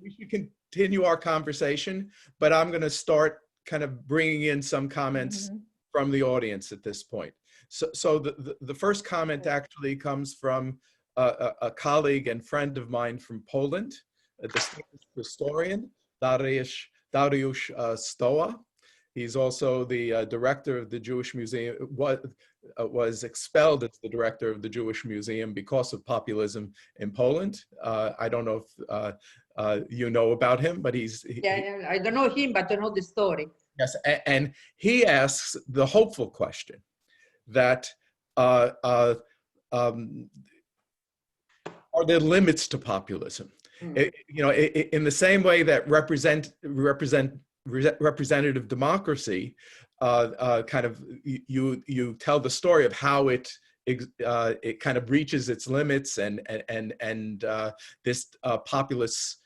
we should continue our conversation, but I'm going to start kind of bringing in some comments from the audience at this point. So the first comment actually comes from a colleague and friend of mine from Poland, a distinguished historian, Dariusz Stoła. He's also the director of the Jewish Museum, was expelled as the director of the Jewish Museum because of populism in Poland. I don't know if you know about him, but I don't know him, but I know the story. Yes, and he asks the hopeful question that are there limits to populism? In the same way that representative democracy, kind of you tell the story of how it kind of reaches its limits, and this populist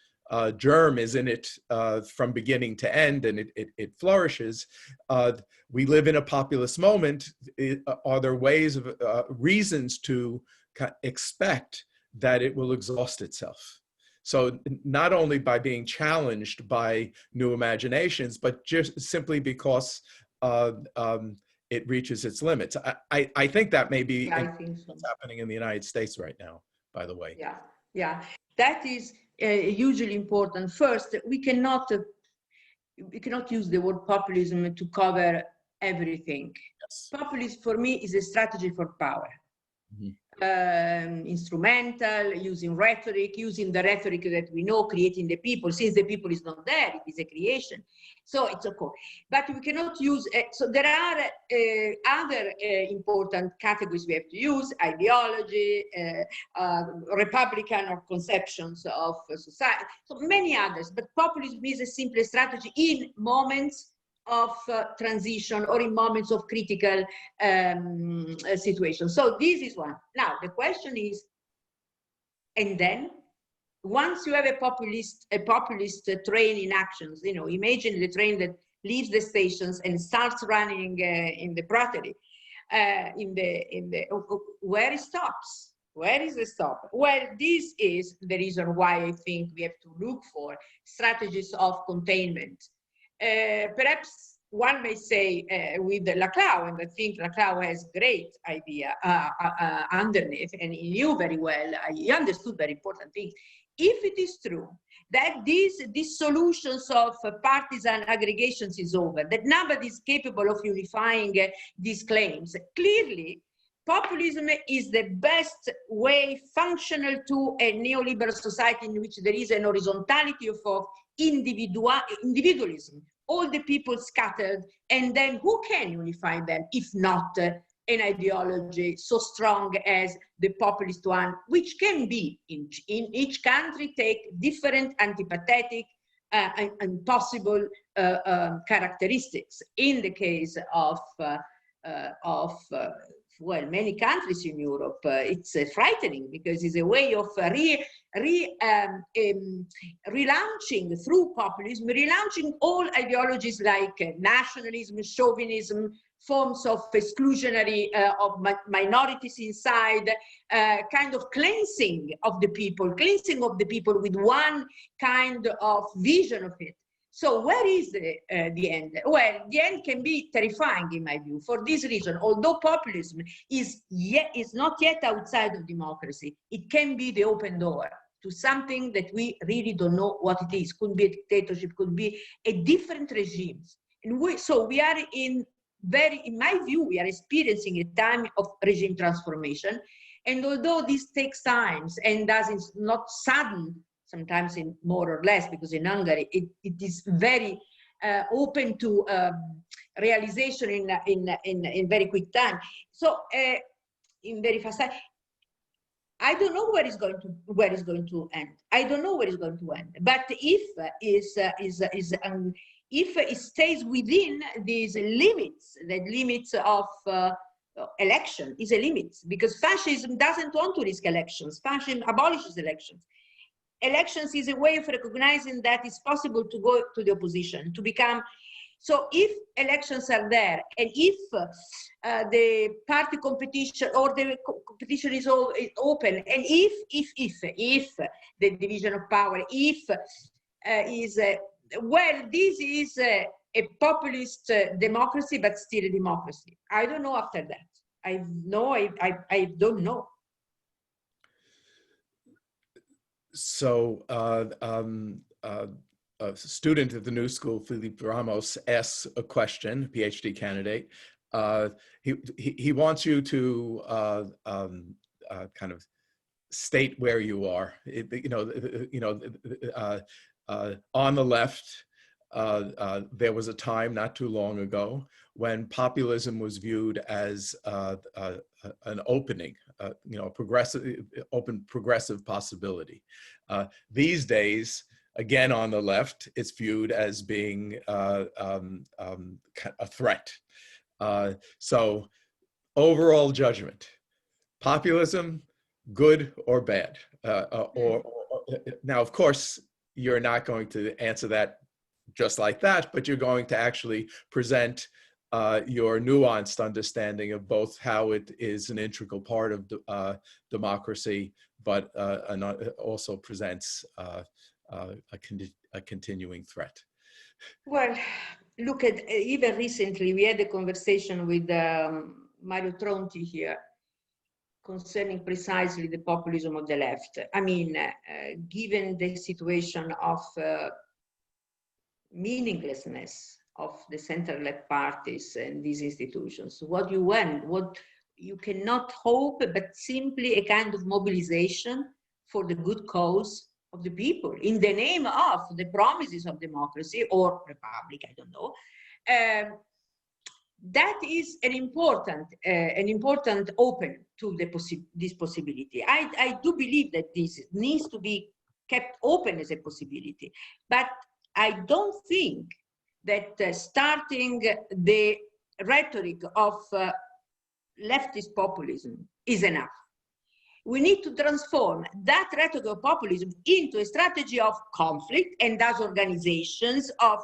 germ is in it from beginning to end, and it flourishes. We live in a populist moment. Are there ways of reasons to expect that it will exhaust itself? So not only by being challenged by new imaginations, but just simply because it reaches its limits. I think that may be what's happening in the United States right now, by the way. Yeah. That is hugely important. First, we cannot use the word populism to cover everything. Yes. Populism for me is a strategy for power. Mm-hmm. Instrumental, using rhetoric, using the rhetoric that we know, creating the people. Since the people is not there, it is a creation. So it's okay. But we cannot use, so there are other important categories we have to use: ideology, Republican or conceptions of society, so many others. But populism is a simple strategy in moments of transition or in moments of critical situations. So this is one. Now the question is, and then once you have a populist train in actions, imagine the train that leaves the stations and starts running in the Pratery, where it stops. Where is the stop? Well, this is the reason why I think we have to look for strategies of containment. Perhaps one may say with Laclau, and I think Laclau has great idea underneath, and he knew very well, he understood very important things. If it is true that these solutions of partisan aggregations is over, that nobody is capable of unifying these claims, clearly populism is the best way functional to a neoliberal society in which there is an horizontality of individualism, all the people scattered, and then who can unify them if not an ideology so strong as the populist one, which can be in each country take different antipathetic and possible characteristics. In the case of well, many countries in Europe, it's frightening because it's a way of relaunching through populism, relaunching all ideologies like nationalism, chauvinism, forms of exclusionary of minorities inside, kind of cleansing of the people with one kind of vision of it. So where is the end? Well, the end can be terrifying in my view for this reason. Although populism is not yet outside of democracy, it can be the open door to something that we really don't know what it is. Could be a dictatorship, could be a different regimes. And so we are in my view, we are experiencing a time of regime transformation. And although this takes time and is not sudden, sometimes in more or less, because in Hungary it is very open to realization in very quick time. So in very fast time, I don't know where it's going to end. I don't know where it's going to end. But if it stays within these limits, the limits of election is a limit, because fascism doesn't want to risk elections. Fascism abolishes elections. Elections is a way of recognizing that it's possible to go to the opposition, to become. So if elections are there, and if the party competition or the competition is open, and if the division of power, well, this is a populist democracy, but still a democracy. I don't know after that. I don't know. So a student at the New School, Felipe Ramos, asks a question, a PhD candidate. He wants you to kind of state where you are. On the left, there was a time not too long ago when populism was viewed as an opening, progressive possibility. These days, again on the left, it's viewed as being a threat. So, overall judgment: populism, good or bad? Now, of course, you're not going to answer that just like that, but you're going to actually present your nuanced understanding of both how it is an integral part of democracy, but also presents a continuing threat. Well, look at, even recently, we had a conversation with Mario Tronti here concerning precisely the populism of the left. I mean, given the situation of meaninglessness of the center-left parties and these institutions, what you cannot hope but simply a kind of mobilization for the good cause of the people in the name of the promises of democracy or republic, I don't know. That is an important open to this possibility. I do believe that this needs to be kept open as a possibility, but I don't think that starting the rhetoric of leftist populism is enough. We need to transform that rhetoric of populism into a strategy of conflict and as organizations of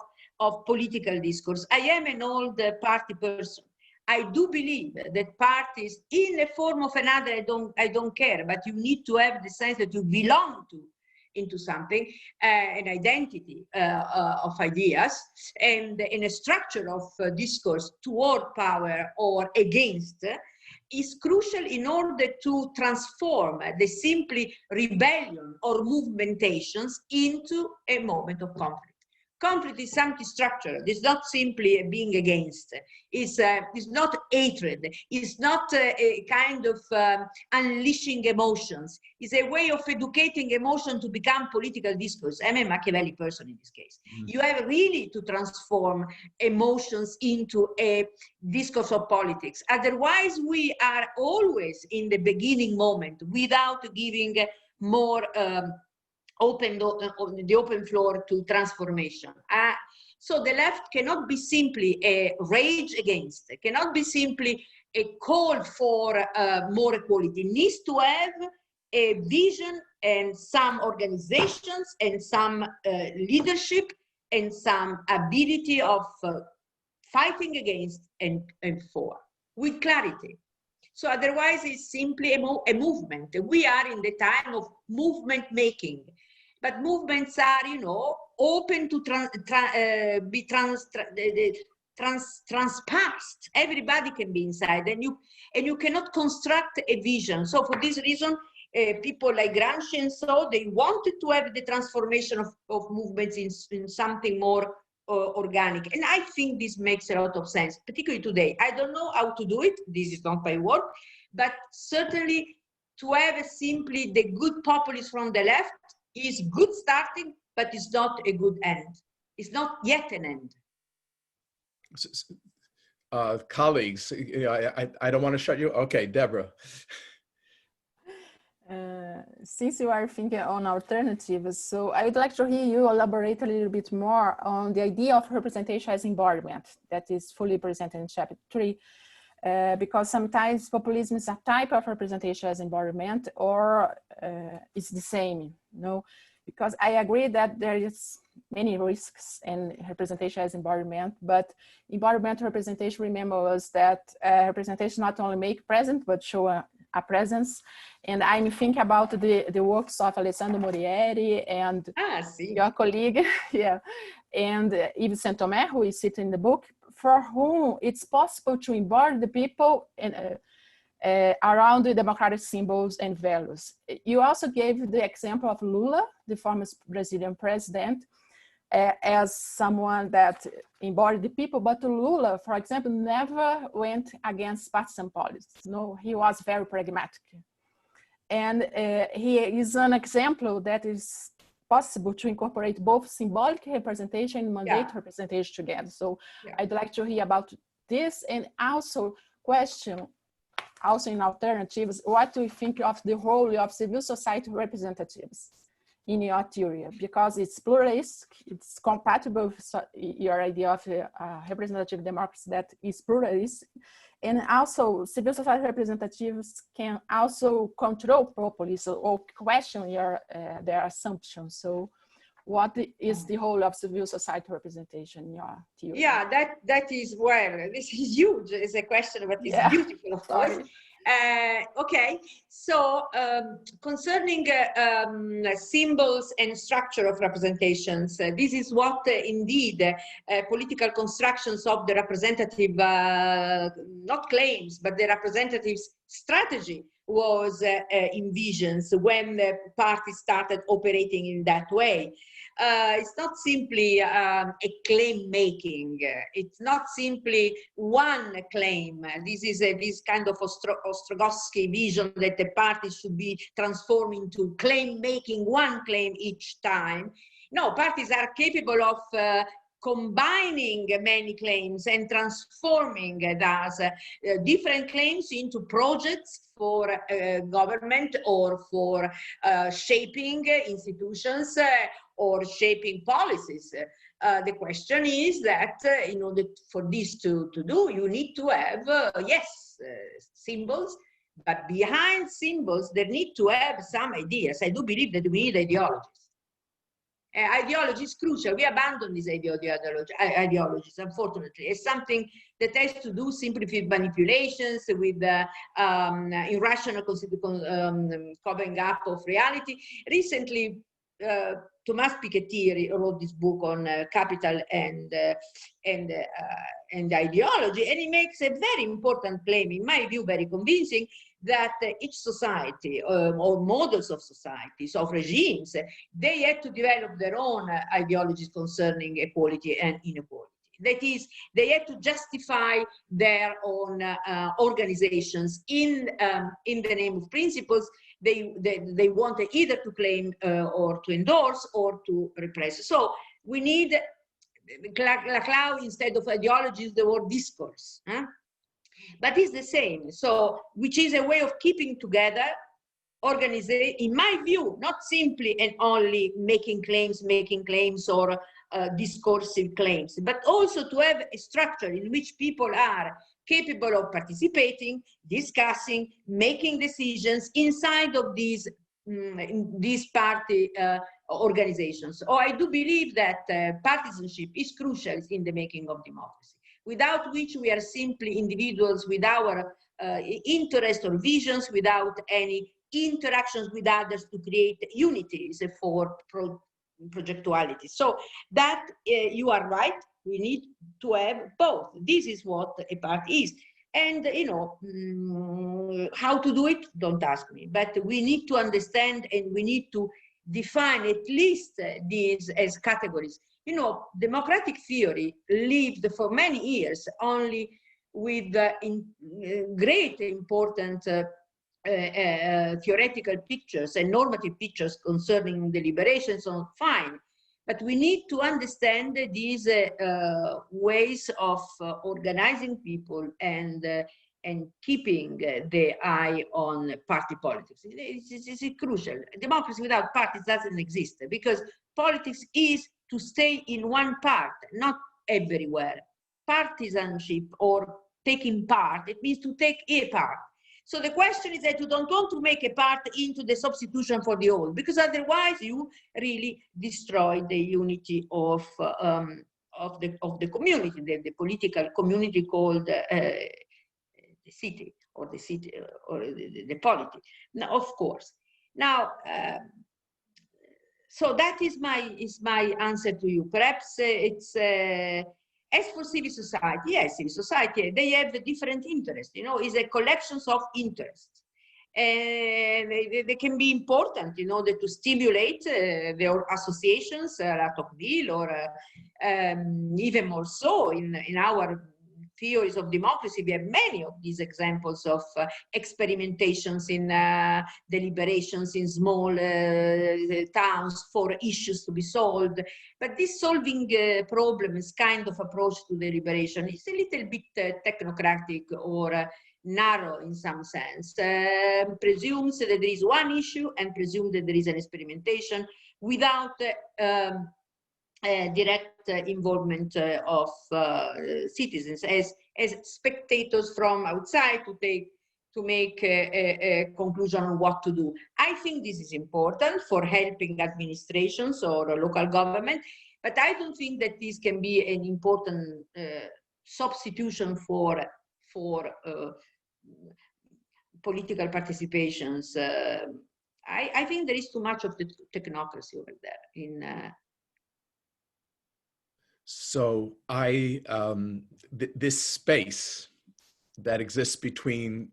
political discourse. I am an old party person. I do believe that parties, in a form or another, I don't care, but you need to have the sense that you belong into something, an identity of ideas, and in a structure of discourse toward power or against, is crucial in order to transform the simply rebellion or movementations into a moment of conflict. Conflict is something structural. It's not simply being against. It's not hatred. It's not a kind of unleashing emotions. It's a way of educating emotion to become political discourse. I'm a Machiavelli person in this case. You have really to transform emotions into a discourse of politics. Otherwise, we are always in the beginning moment without giving more the open floor to transformation. So the left cannot be simply a rage against, cannot be simply a call for more equality. It needs to have a vision and some organizations and some leadership and some ability of fighting against and for, with clarity. So otherwise it's simply a movement. We are in the time of movement making. But movements are, you know, open to be transpassed. Everybody can be inside, and you cannot construct a vision. So for this reason, people like Gramsci and so, they wanted to have the transformation of movements in something more organic. And I think this makes a lot of sense, particularly today. I don't know how to do it. This is not my work, but certainly to have simply the good populists from the left is good starting, but it's not a good end. It's not yet an end. Colleagues, you know, I don't want to shut you. Okay, Deborah. Since you are thinking on alternatives, so I would like to hear you elaborate a little bit more on the idea of representation as embodiment that is fully presented in chapter 3. Because sometimes populism is a type of representation as embodiment, or it's the same, you know, because I agree that there is many risks in representation as embodiment, but embodiment representation remembers that representation not only make present, but show a presence. And I'm thinking about the works of Alessandro Morieri and your colleague, yeah, and Yves Saint-Omer, who is sitting in the book, for whom it's possible to embody the people around the democratic symbols and values. You also gave the example of Lula, the former Brazilian president, as someone that embodied the people, but Lula, for example, never went against partisan policies. No, he was very pragmatic. And he is an example that is possible to incorporate both symbolic representation and mandate representation together. So I'd like to hear about this, and also question, also in alternatives, what do you think of the role of civil society representatives in your theory? Because it's pluralist, it's compatible with your idea of representative democracy that is pluralist, and also civil society representatives can also control populism or question their assumptions. So what is the role of civil society representation in your theory? Yeah, that is, well, this is huge. It's a question, but it's beautiful, of course. Okay, so concerning symbols and structure of representations, this is what indeed political constructions of the representative, not claims, but the representative's strategy was envisions when the party started operating in that way. It's not simply a claim making. It's not simply one claim. This is this kind of Ostrogowski vision that the party should be transformed into claim making, one claim each time. No, parties are capable of combining many claims and transforming thus different claims into projects for government or for shaping institutions or shaping policies. The question is that in order for this to do, you need to have, symbols, but behind symbols, there need to have some ideas. I do believe that we need ideologies. Ideology is crucial. We abandon these ideologies, unfortunately. It's something that has to do simply with manipulations, with irrational covering up of reality. Recently, Thomas Piketty wrote this book on capital and ideology, and he makes a very important claim, in my view, very convincing, that each society or models of societies, of regimes, they had to develop their own ideologies concerning equality and inequality. That is, they had to justify their own organizations in the name of principles they wanted either to claim or to endorse or to repress. So we need, Laclau, instead of ideology, is the word discourse. Huh? But it's the same. So, which is a way of keeping together organization, in my view, not simply and only making claims or discursive claims, but also to have a structure in which people are capable of participating, discussing, making decisions inside of these party organizations. I do believe that partisanship is crucial in the making of democracy, without which we are simply individuals with our interests or visions, without any interactions with others to create unities for projectuality. So that you are right, we need to have both. This is what a party is. And, you know, how to do it, don't ask me. But we need to understand and we need to define at least these as categories. You know, democratic theory lived for many years only with great important theoretical pictures and normative pictures concerning deliberations, so fine. But we need to understand these ways of organizing people and keeping the eye on party politics. It's crucial. Democracy without parties doesn't exist, because politics is to stay in one part, not everywhere. Partisanship or taking part, it means to take a part. So the question is that you don't want to make a part into the substitution for the whole, because otherwise you really destroy the unity of the community, the political community called the city or the polity. Now, of course. Now, so that is my answer to you. Perhaps it's. As for civil society, yes, civil society, they have different interests. You know, it's a collection of interests. And they can be important in order to stimulate their associations, Tocqueville, or even more so in our theories of democracy. We have many of these examples of experimentations in deliberations in small towns for issues to be solved. But this solving problems kind of approach to deliberation is a little bit technocratic or narrow in some sense. Presumes that there is one issue and presumes that there is an experimentation without direct involvement of citizens as spectators from outside to make a conclusion on what to do. I think this is important for helping administrations or local government, but I don't think that this can be an important substitution for political participations. I think there is too much of the technocracy over there. So this space that exists between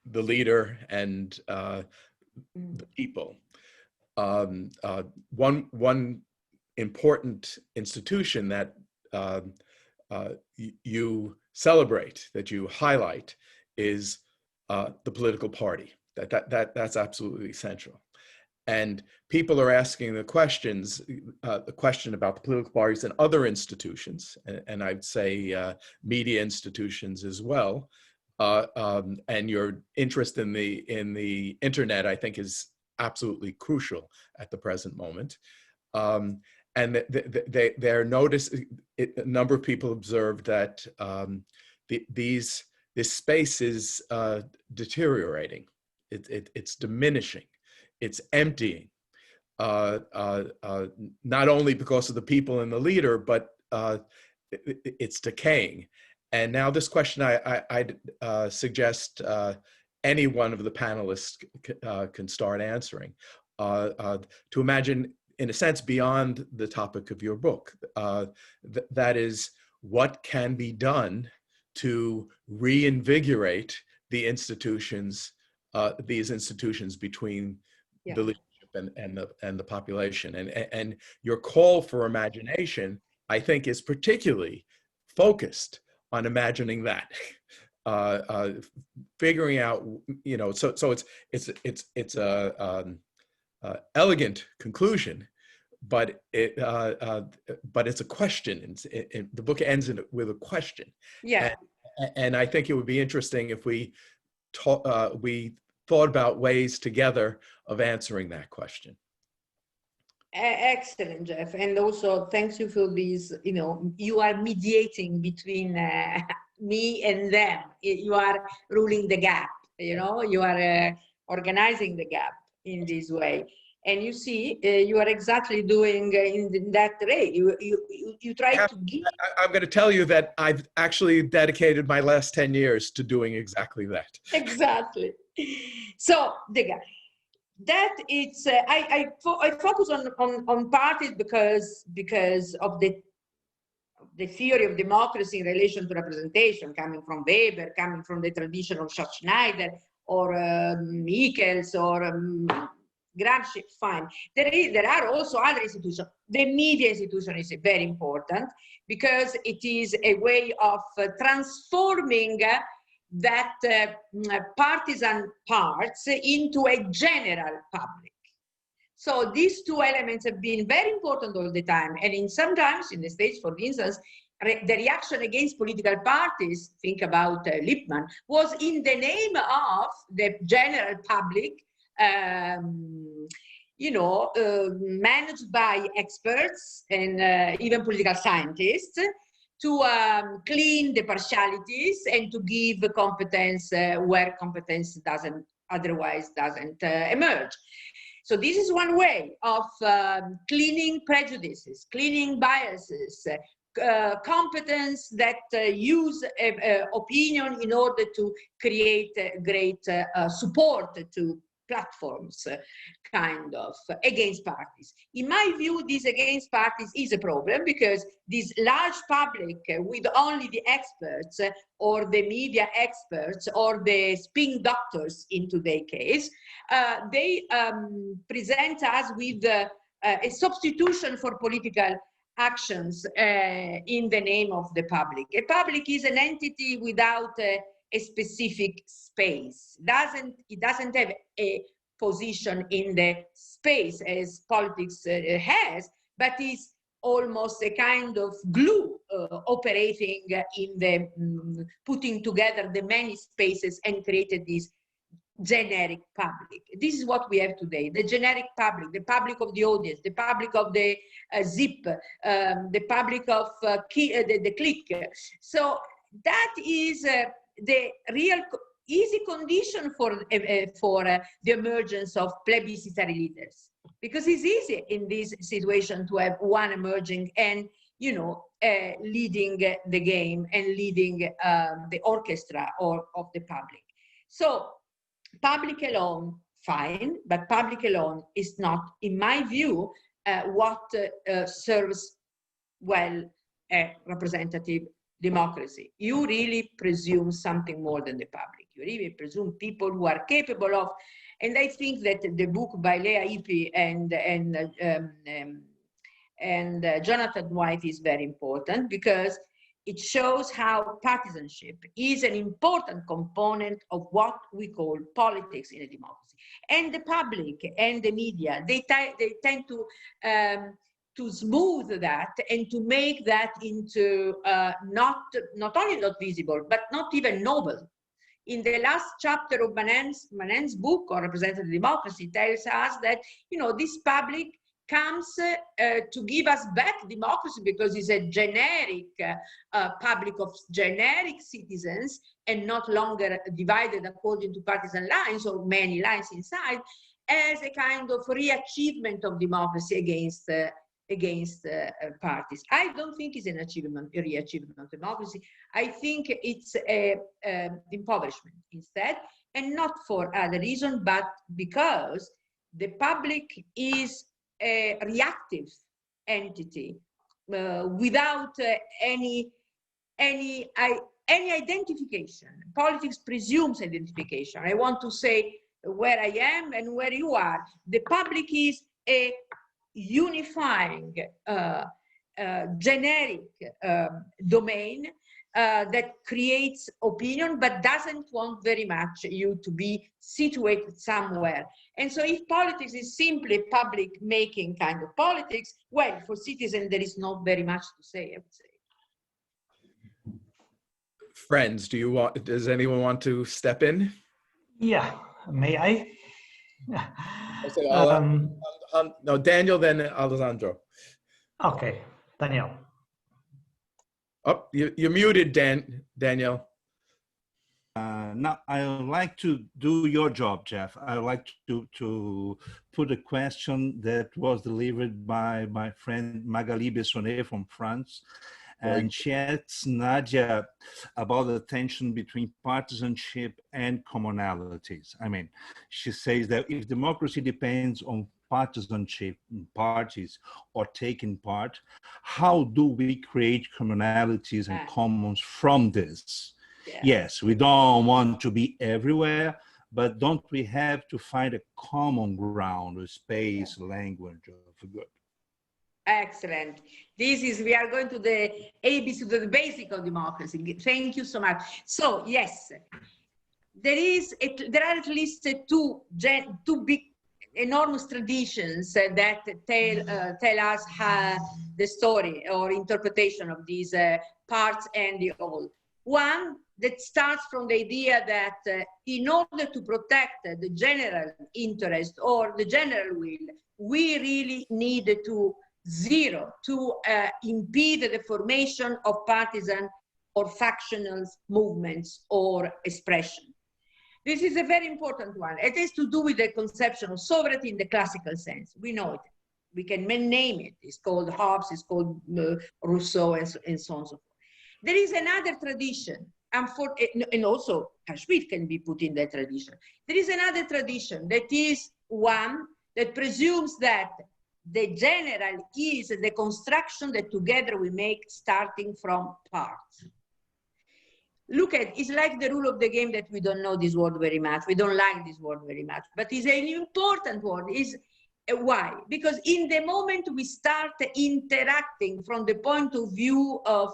the leader and the people, one important institution that you celebrate, that you highlight, is the political party. That's absolutely essential. And people are asking the question about the political parties and other institutions, and I'd say media institutions as well. And your interest in the internet, I think, is absolutely crucial at the present moment. And they're noticing, a number of people observed that this space is deteriorating. It's diminishing. It's emptying, not only because of the people and the leader, but it's decaying. And now this question, I'd suggest any one of the panelists can start answering. to imagine, in a sense, beyond the topic of your book. That is, what can be done to reinvigorate the institutions, these institutions between the leadership and the population. And your call for imagination, I think, is particularly focused on imagining that. Figuring out, so it's a elegant conclusion, but it's a question. The book ends with a question. Yeah. And I think it would be interesting if we thought about ways together of answering that question. Excellent, Jeff. And also, thanks you for these, you are mediating between me and them. You are ruling the gap, you are organizing the gap in this way. And you see, you are exactly doing in that way. You try to give. I'm going to tell you that I've actually dedicated my last 10 years to doing exactly that. Exactly. So, that it's I focus on parties because of the theory of democracy in relation to representation, coming from Weber, coming from the tradition of Schneider or Michels or Gramsci. Fine. There are also other institutions. The media institution is very important because it is a way of transforming that partisan parts into a general public. So these two elements have been very important all the time. And sometimes in the States, for instance, the reaction against political parties, think about Lippmann, was in the name of the general public, managed by experts and even political scientists, to clean the partialities and to give competence where competence otherwise doesn't emerge. So this is one way of cleaning prejudices, cleaning biases, competence that use opinion in order to create great support to platforms, kind of, against parties. In my view, this against parties is a problem because this large public with only the experts or the media experts or the spin doctors in today's case, they present us with a substitution for political actions in the name of the public. A public is an entity without a specific space. It doesn't have a position in the space as politics has, but is almost a kind of glue operating in the putting together the many spaces and created this generic public. This is what we have today, the generic public, the public of the audience, the public of the zip, the public of the click. So that is the real easy condition for the emergence of plebiscitary leaders, because it's easy in this situation to have one emerging and leading the game and leading the orchestra of the public. So public alone, fine, but public alone is not, in my view, what serves well a representative democracy. You really presume something more than the public. You really presume people who are capable of, and I think that the book by Leah Ipi and Jonathan White is very important because it shows how partisanship is an important component of what we call politics in a democracy. And the public and the media, they tend to smooth that and to make that into not only not visible, but not even noble. In the last chapter of Manen's book, or Representative Democracy, tells us that, this public comes to give us back democracy because it's a generic public of generic citizens and not longer divided according to partisan lines or many lines inside, as a kind of re-achievement of democracy against parties. I don't think it's an achievement, a re-achievement of democracy. I think it's impoverishment instead, and not for other reason, but because the public is a reactive entity without any identification. Politics presumes identification. I want to say where I am and where you are. The public is a unifying, generic domain that creates opinion, but doesn't want very much you to be situated somewhere. And so if politics is simply public making kind of politics, well, for citizens, there is not very much to say, I would say. Friends, does anyone want to step in? Yeah, may I? No, Daniel, then Alessandro. Okay, Daniel. Oh, you're muted, Daniel. Now, I would like to do your job, Jeff. I would like to put a question that was delivered by my friend Magali Bessonnet from France. And she asks Nadia about the tension between partisanship and commonalities. I mean, she says that if democracy depends on partisanship in parties or taking part, how do we create commonalities and commons from this? Yeah. Yes, we don't want to be everywhere, but don't we have to find a common ground, a space, language of good? Excellent. We are going to the ABC, to the basic of democracy. Thank you so much. So yes, there are at least two big, enormous traditions that tell us the story or interpretation of these parts and the whole. One that starts from the idea that in order to protect the general interest or the general will, we really need to impede the formation of partisan or factional movements or expression. This is a very important one. It has to do with the conception of sovereignty in the classical sense. We know it. We can name it. It's called Hobbes, it's called Rousseau, and so on and so forth. There is another tradition, and also Schmitt can be put in that tradition. There is another tradition that is one that presumes that the general is the construction that together we make starting from parts. Look at, it's like the rule of the game that we don't know this word very much. We don't like this word very much, but it's an important word. Why? Because in the moment we start interacting from the point of view of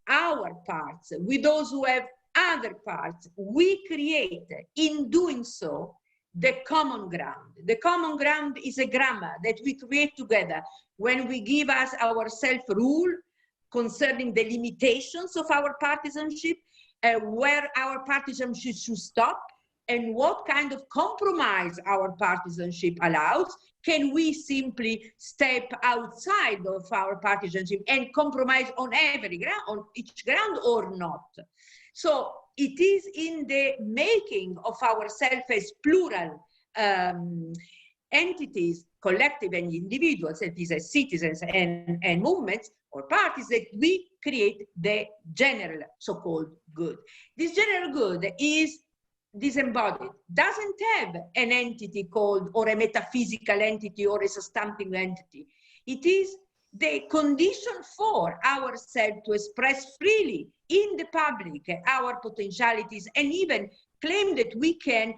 our parts with those who have other parts, we create, in doing so, the common ground. The common ground is a grammar that we create together when we give us our self-rule concerning the limitations of our partisanship, where our partisanship should stop, and what kind of compromise our partisanship allows. Can we simply step outside of our partisanship and compromise on every ground, on each ground, or not? So it is in the making of ourselves as plural entities, collective and individuals, that is as citizens and movements or parties, that we create the general so-called good. This general good is disembodied, doesn't have an entity called, or a metaphysical entity or a substantive entity. It is the condition for ourselves to express freely in the public our potentialities and even claim that we can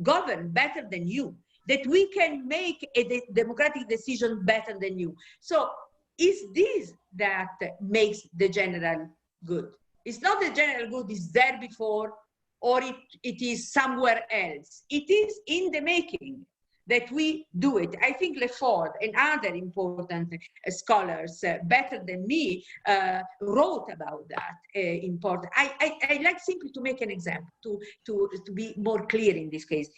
govern better than you, that we can make a democratic decision better than you. So is this that makes the general good? It's not the general good is there before, or it is somewhere else. It is in the making that we do it. I think Lefort and other important scholars, better than me, wrote about that. I like simply to make an example, to be more clear in this case,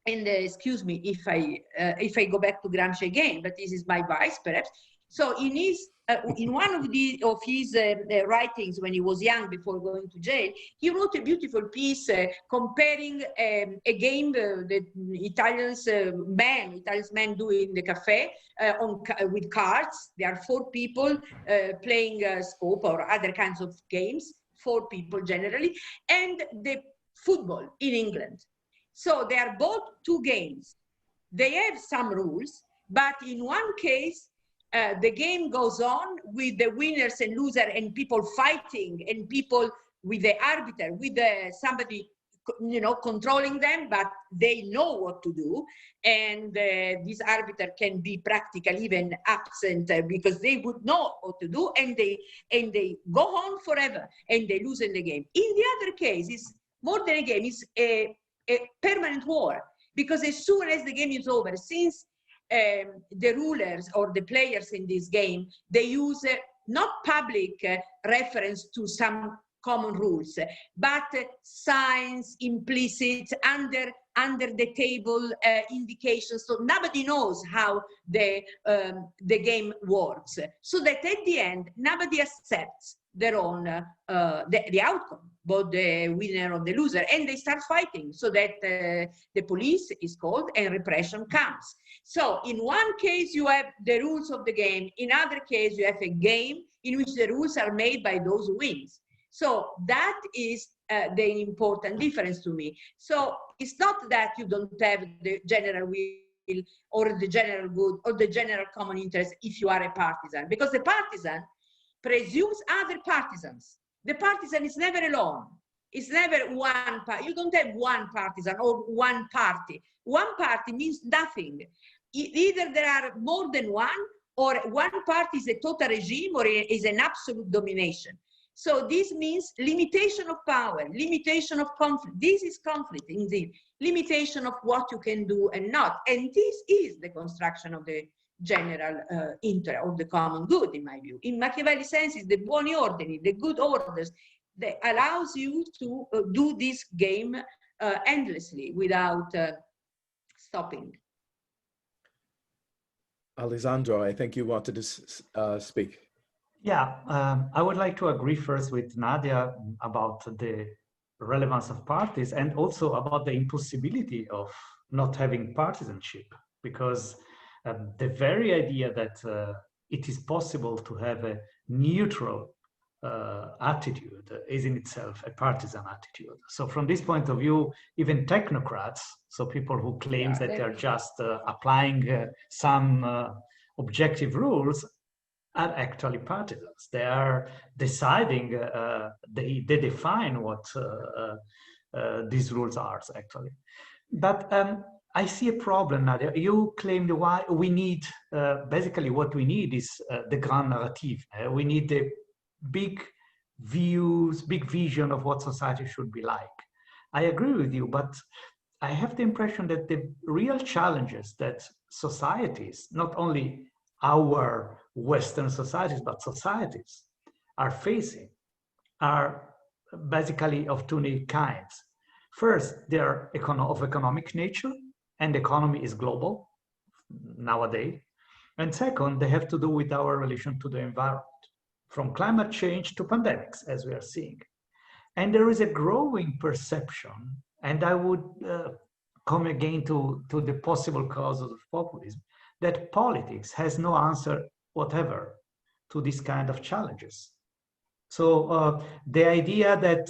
excuse me if I go back to Gramsci again, but this is my vice, perhaps. So in one of his writings when he was young, before going to jail, he wrote a beautiful piece comparing a game that Italians men do in the cafe with cards. There are 4 people playing scope or other kinds of games, 4 people generally, and the football in England. So they are both two games. They have some rules, but in one case, the game goes on with the winners and losers and people fighting and people with the arbiter, with somebody, you know, controlling them, but they know what to do. And this arbiter can be practically even absent because they would know what to do, and they go on forever and they lose in the game. In the other case, it's more than a game, it's a permanent war, because as soon as the game is over, since the rulers or the players in this game, they use not public reference to some common rules, but signs, implicit, under the table indications. So nobody knows how the game works. So that at the end, nobody accepts their own, the outcome, both the winner or the loser, and they start fighting so that the police is called and repression comes. So in one case, you have the rules of the game. In other case, you have a game in which the rules are made by those who wins. So that is the important difference to me. So it's not that you don't have the general will or the general good or the general common interest if you are a partisan, because the partisan presumes other partisans. The partisan is never alone. It's never one party. You don't have one partisan or one party. One party means nothing. Either there are more than one, or one party is a total regime or is an absolute domination. So this means limitation of power, limitation of conflict. This is conflict indeed. Limitation of what you can do and not. And this is the construction of the general interest, of the common good, in my view. In Machiavelli's sense, it's the buoni ordini, the good orders, that allows you to do this game endlessly without stopping. Alessandro, I think you wanted to speak. Yeah, I would like to agree first with Nadia about the relevance of parties and also about the impossibility of not having partisanship, because the very idea that it is possible to have a neutral attitude is in itself a partisan attitude. So from this point of view, even technocrats, so people who claim that they're just applying some objective rules, are actually partisans. They are deciding, they define what these rules are actually. But I see a problem, Nadia. You claimed why we need, basically what we need is the grand narrative. We need the big views, big vision of what society should be like. I agree with you, but I have the impression that the real challenges that societies, not only our Western societies, but societies are facing are basically of two kinds. First, they are of economic nature, and economy is global nowadays. And second, they have to do with our relation to the environment, from climate change to pandemics, as we are seeing. And there is a growing perception, and I would come again to the possible causes of populism, that politics has no answer whatever to this kind of challenges. So the idea that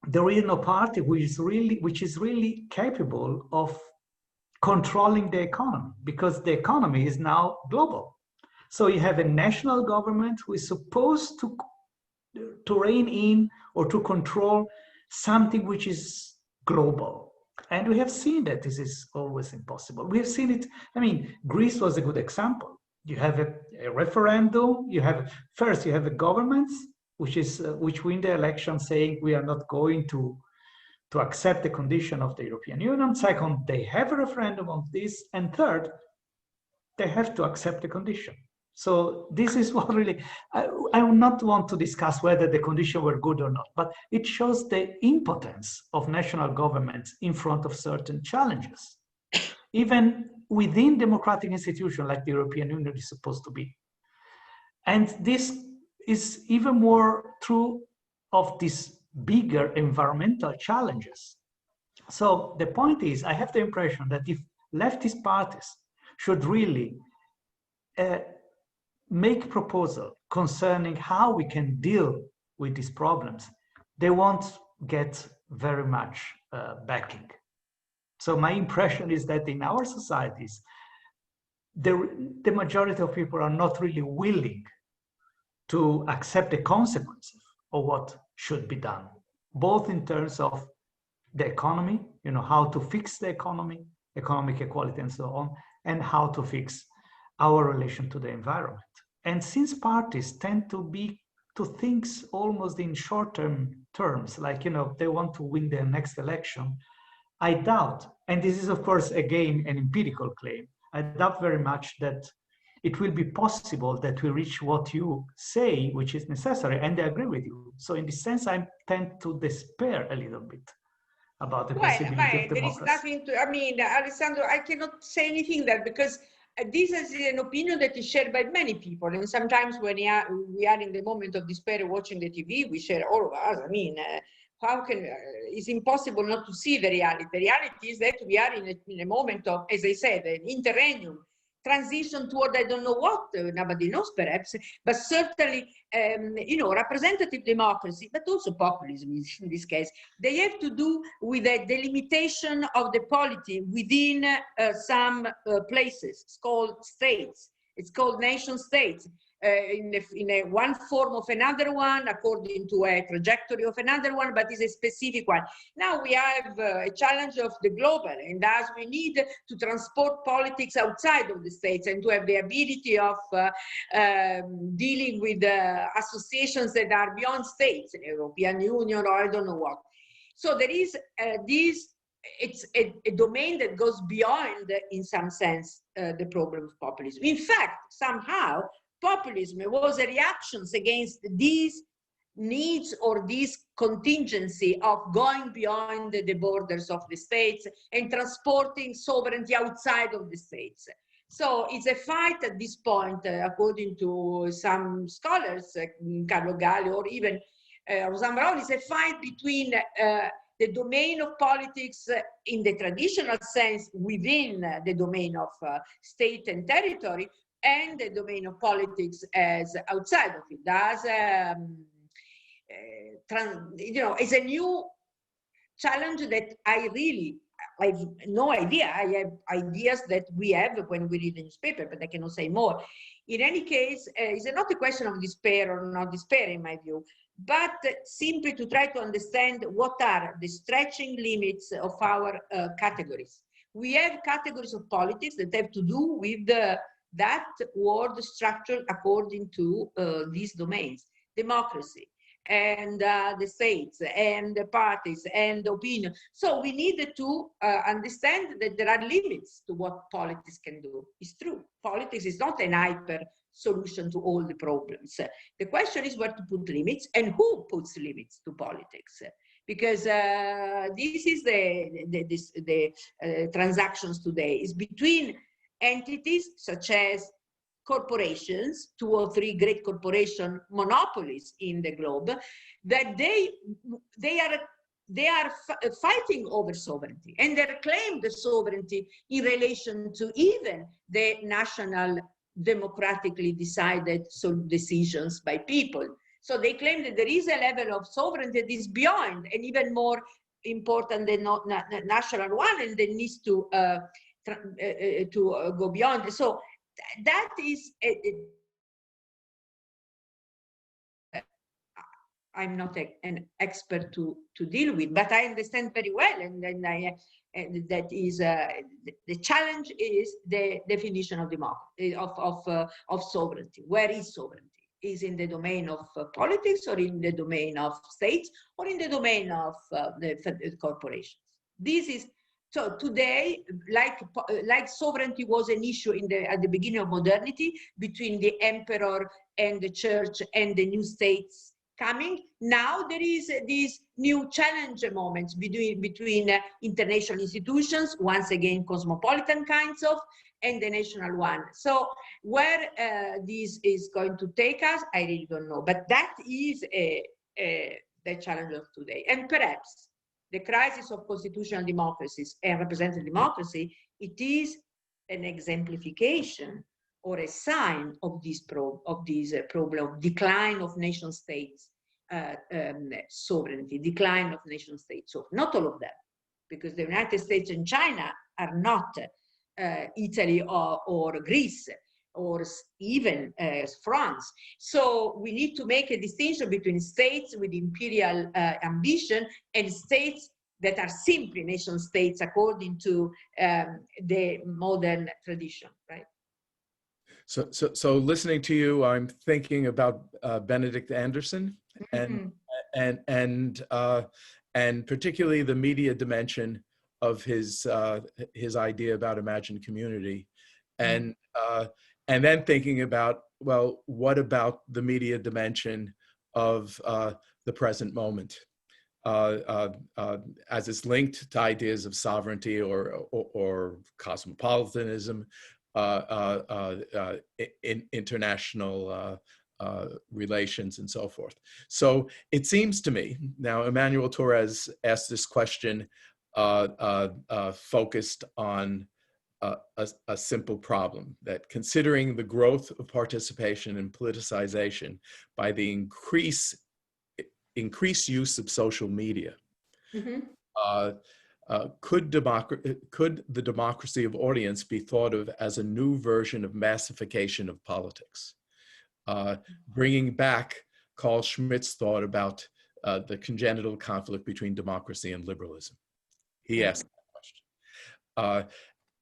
there is no party which is really capable of controlling the economy, because the economy is now global. So you have a national government who is supposed to rein in or to control something which is global. And we have seen that this is always impossible. We have seen it. I mean, Greece was a good example. You have a referendum. First you have a government which win the election saying we are not going to accept the condition of the European Union. Second, they have a referendum on this. And third, they have to accept the condition. So this is what really, I would not want to discuss whether the conditions were good or not, but it shows the impotence of national governments in front of certain challenges, even within democratic institutions like the European Union is supposed to be. And this is even more true of these bigger environmental challenges. So the point is, I have the impression that if leftist parties should really make proposal concerning how we can deal with these problems, they won't get very much backing. So my impression is that in our societies, the majority of people are not really willing to accept the consequences of what should be done, both in terms of the economy, you know, how to fix the economy, economic equality and so on, and how to fix our relation to the environment. And since parties tend to think almost in short-term terms, like, you know, they want to win their next election, I doubt, and this is of course again an empirical claim, I doubt very much that it will be possible that we reach what you say, which is necessary, and I agree with you. So in this sense, I tend to despair a little bit about the possibility of democracy. There is nothing to, I mean, Alessandro, I cannot say anything there because this is an opinion that is shared by many people. And sometimes when we are in the moment of despair watching the TV, we share all of us. I mean, how can, it's impossible not to see the reality. The reality is that we are in a moment of, as I said, an interregnum, transition toward I don't know what, nobody knows perhaps, but certainly, you know, representative democracy, but also populism in this case, they have to do with the delimitation of the polity within some places. It's called states, it's called nation states. In a one form of another one, according to a trajectory of another one, but is a specific one. Now we have a challenge of the global, and thus we need to transport politics outside of the states and to have the ability of dealing with associations that are beyond states, the European Union or I don't know what. So there is it's a domain that goes beyond, in some sense, the problem of populism. In fact, somehow, populism was a reaction against these needs or this contingency of going beyond the borders of the states and transporting sovereignty outside of the states. So it's a fight at this point, according to some scholars, Carlo Galli or even Rosanna Baroni, it's a fight between the domain of politics in the traditional sense within the domain of state and territory, and the domain of politics as outside of it. Thus, you know, it's a new challenge that I have no idea. I have ideas that we have when we read the newspaper, but I cannot say more. In any case, it's not a question of despair or not despair, in my view, but simply to try to understand what are the stretching limits of our categories. We have categories of politics that have to do with that world structure according to these domains: democracy and the states and the parties and the opinion. So we need to understand that there are limits to what politics can do. It's true. Politics is not an hyper solution to all the problems. The question is where to put limits and who puts limits to politics. Because this is the transactions today is between entities such as corporations, 2 or 3 great corporation monopolies in the globe, that they are fighting over sovereignty, and they claim the sovereignty in relation to even the national democratically decided decisions by people. So they claim that there is a level of sovereignty that is beyond and even more important than national one, and that needs to go beyond. So that is I'm not an expert to deal with, but I understand very well, and then that is the challenge is the definition of democracy, of sovereignty. Where is sovereignty? Is in the domain of politics, or in the domain of states, or in the domain of the corporations? This is so today, like sovereignty was an issue at the beginning of modernity between the emperor and the church and the new states coming. Now there is these new challenge moments between international institutions, once again cosmopolitan kinds of, and the national one. So where this is going to take us, I really don't know. But that is the challenge of today. And perhaps the crisis of constitutional democracies and representative democracy, it is an exemplification or a sign of this problem of decline of nation states sovereignty, decline of nation states. So not all of them, because the United States and China are not Italy or Greece, or even France. So we need to make a distinction between states with imperial ambition and states that are simply nation states according to the modern tradition, right? So listening to you, I'm thinking about Benedict Anderson and particularly the media dimension of his idea about imagined community, and then thinking about, well, what about the media dimension of the present moment, as it's linked to ideas of sovereignty or cosmopolitanism, in international relations and so forth. So it seems to me, now Emmanuel Torres asked this question focused on a simple problem, that considering the growth of participation and politicization by the increased use of social media, could the democracy of audience be thought of as a new version of massification of politics? Bringing back Carl Schmitt's thought about the congenital conflict between democracy and liberalism. He asked that question.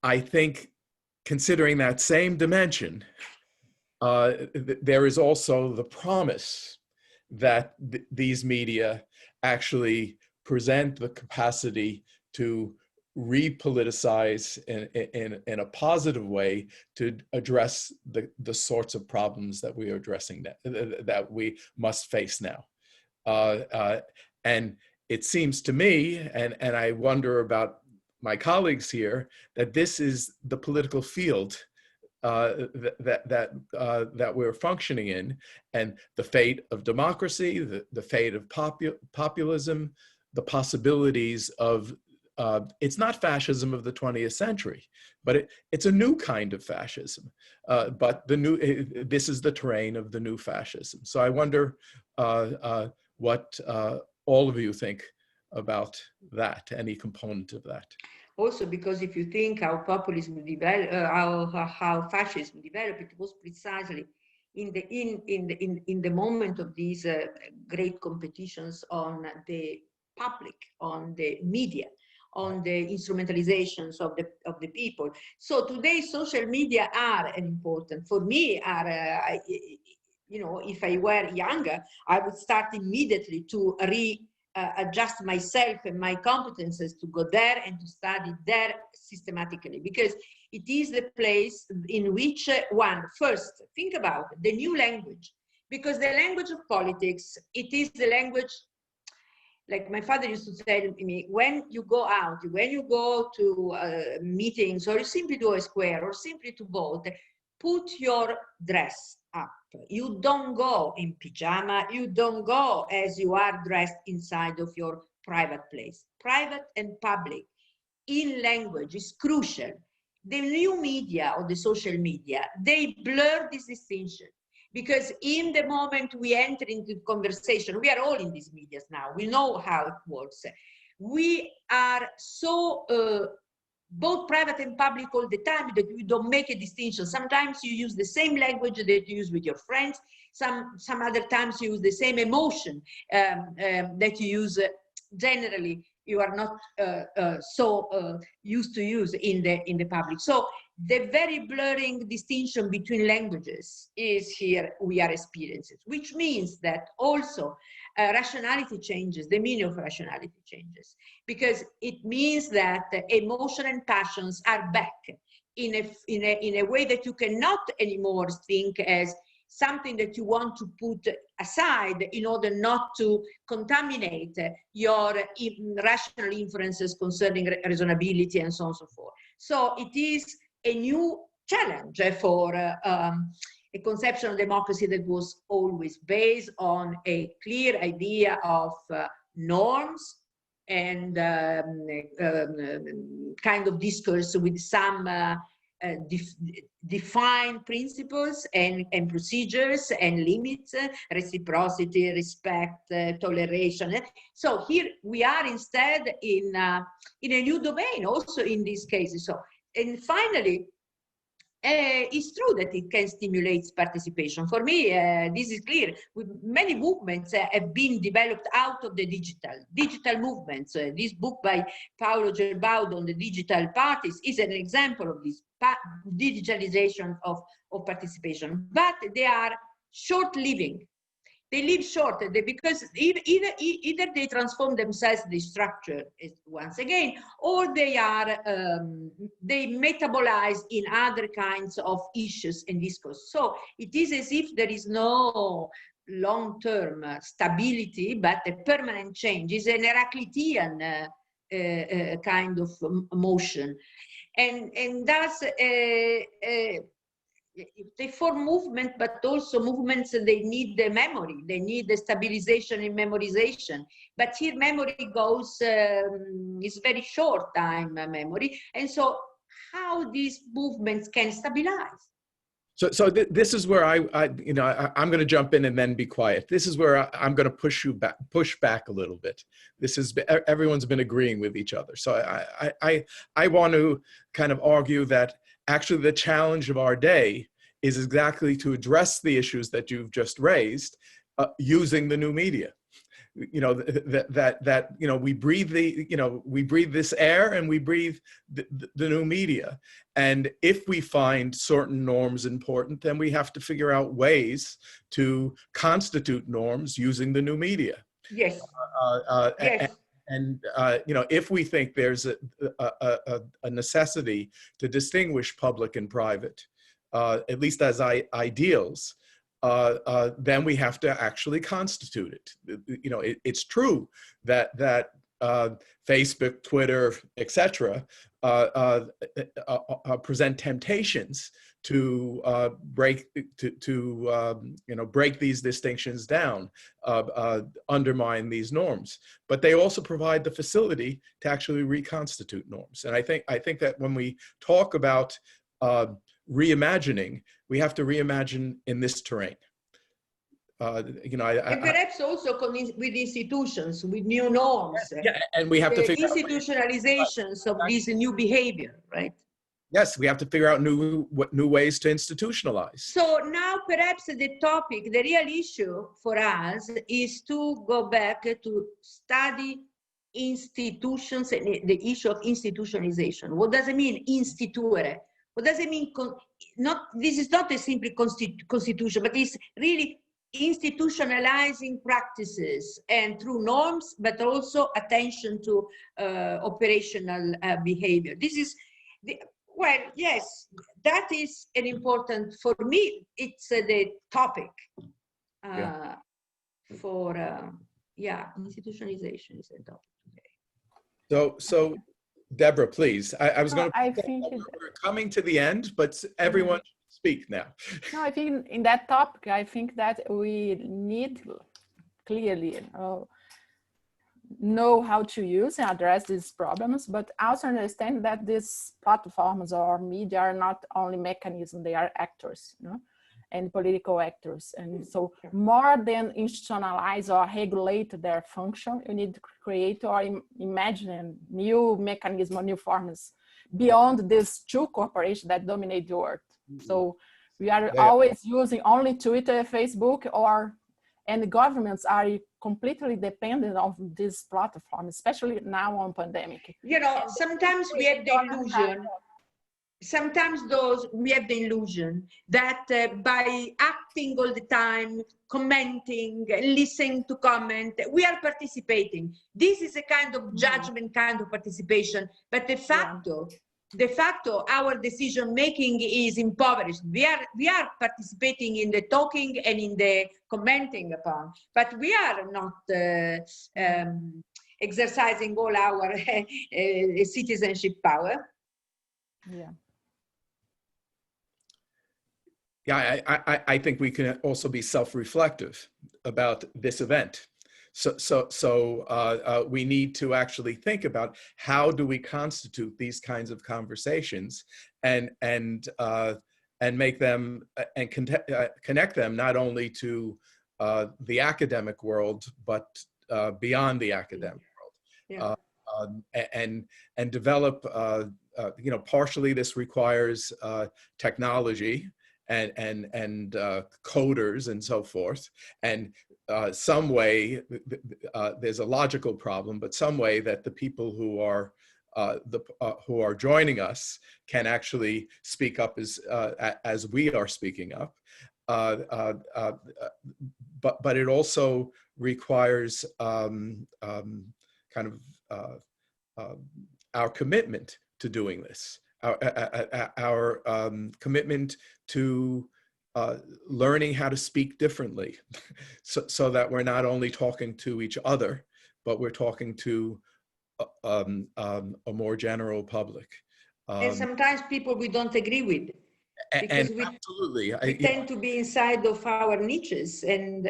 I think, considering that same dimension, there is also the promise that these media actually present the capacity to repoliticize in a positive way to address the sorts of problems that we are addressing, that we must face now. And it seems to me, and I wonder about my colleagues here, that this is the political field that we're functioning in, and the fate of democracy, the fate of populism, the possibilities of, it's not fascism of the 20th century, but it's a new kind of fascism. But this is the terrain of the new fascism. So I wonder what all of you think about that, any component of that. Also, because if you think how populism developed, how fascism developed, it was precisely in the moment of these great competitions on the public, on the media, on the instrumentalizations of the people. So today, social media are important. For me, you know, if I were younger, I would start immediately to adjust myself and my competences to go there and to study there systematically, because it is the place in which one first think about the new language, because the language of politics, it is the language, like my father used to tell me, when you go out, when you go to meetings, or you simply do a square, or simply to vote, put your dress up. You don't go in pyjama, you don't go as you are dressed inside of your private place. Private and public in language is crucial. The new media or the social media, they blur this distinction, because in the moment we enter into conversation, we are all in these medias now, we know how it works. We are so both private and public all the time that you don't make a distinction. Sometimes you use the same language that you use with your friends. Some other times you use the same emotion that you use generally. You are not so used to use in the public. So the very blurring distinction between languages is here we are experiencing, which means that also rationality changes, the meaning of rationality changes, because it means that emotion and passions are back in a way that you cannot anymore think as something that you want to put aside in order not to contaminate your rational inferences concerning reasonability and so on and so forth. So it is a new challenge for a conception of democracy that was always based on a clear idea of norms and kind of discourse with some define principles and procedures and limits, reciprocity, respect, toleration. So here we are instead in a new domain also in these cases. So, and finally, it's true that it can stimulate participation. For me, this is clear. Many movements have been developed out of the digital movements. This book by Paolo Gerbaudo on the digital parties is an example of this digitalization of participation. But they are short-living. They live short because either they transform themselves, they structure once again, or they metabolize in other kinds of issues and discourse. So it is as if there is no long-term stability, but a permanent change. It's an Heraclitean kind of motion, and thus. They form movement, but also movements, they need the memory, they need the stabilization and memorization. But here memory goes, is very short time memory. And so how these movements can stabilize? So this is where I'm going to jump in and then be quiet. This is where I'm going to push back a little bit. This is, everyone's been agreeing with each other. So I want to kind of argue that actually the challenge of our day is exactly to address the issues that you've just raised using the new media. You know, we breathe we breathe this air and we breathe the new media. And if we find certain norms important, then we have to figure out ways to constitute norms using the new media. Yes. Yes. And if we think there's a necessity to distinguish public and private, at least as ideals, then we have to actually constitute it. You know, it's true that Facebook, Twitter, etc., present temptations to break these distinctions down, undermine these norms, but they also provide the facility to actually reconstitute norms. And I think that when we talk about reimagining, we have to reimagine in this terrain. And perhaps also with institutions, with new norms. Yeah, and we have to figure institutionalizations of this new behavior, right? Yes, we have to figure out new ways to institutionalize. So now perhaps the real issue for us is to go back to study institutions and the issue of institutionalization. What does it mean, instituere? What does it mean? This is not a simple constitution, but it's really institutionalizing practices and through norms, but also attention to operational behavior. This is well, yes, that is an important, for me, it's the topic for, institutionalization is a topic today. So Deborah, please, I was going to, we're coming to the end, but everyone should speak now. No, I think in that topic, I think that we need clearly know how to use and address these problems, but also understand that these platforms or media are not only mechanisms, they are actors, and political actors. And so more than institutionalize or regulate their function, you need to create or imagine new mechanisms or new forms beyond these two corporations that dominate the world. So we are always using only Twitter, Facebook, and the governments are completely dependent on this platform, especially now on pandemic. Sometimes we have the illusion. Sometimes we have the illusion that by acting all the time, commenting, listening to comment, we are participating. This is a kind of judgment kind of participation, but de facto, our decision making is impoverished. We are participating in the talking and in the commenting upon, but we are not exercising all our citizenship power. Yeah, I think we can also be self-reflective about this event. So we need to actually think about how do we constitute these kinds of conversations and make them and connect them not only to the academic world, but beyond the academic world. Yeah. And develop, partially this requires technology and coders and so forth, and some way there's a logical problem, but some way that the people who are joining us can actually speak up as we are speaking up. But it also requires our commitment to doing this, our commitment to learning how to speak differently, so that we're not only talking to each other, but we're talking to a more general public. And sometimes people we don't agree with, because we tend to be inside of our niches and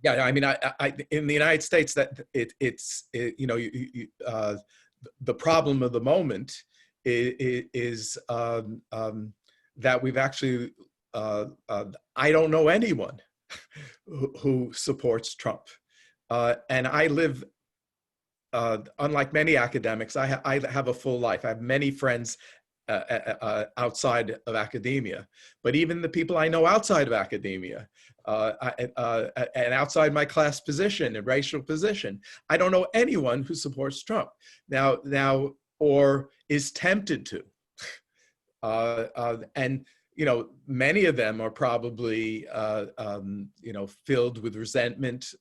yeah, I mean, I in the United States, that the problem of the moment is that we've actually I don't know anyone who supports Trump, and I live. Unlike many academics, I have a full life. I have many friends outside of academia, but even the people I know outside of academia and outside my class position and racial position, I don't know anyone who supports Trump now or is tempted to. And many of them are probably filled with resentment.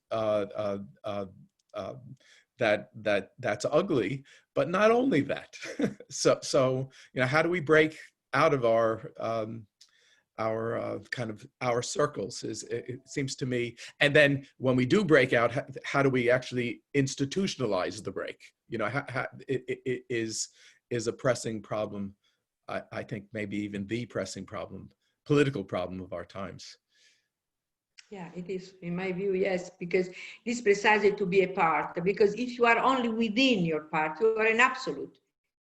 That's ugly, but not only that. So how do we break out of our circles? It seems to me, and then when we do break out, how do we actually institutionalize the break? It is a pressing problem. I think maybe even the pressing problem, political problem of our times. Yeah, it is, in my view, yes, because this is precisely to be a part, because if you are only within your part, you are an absolute.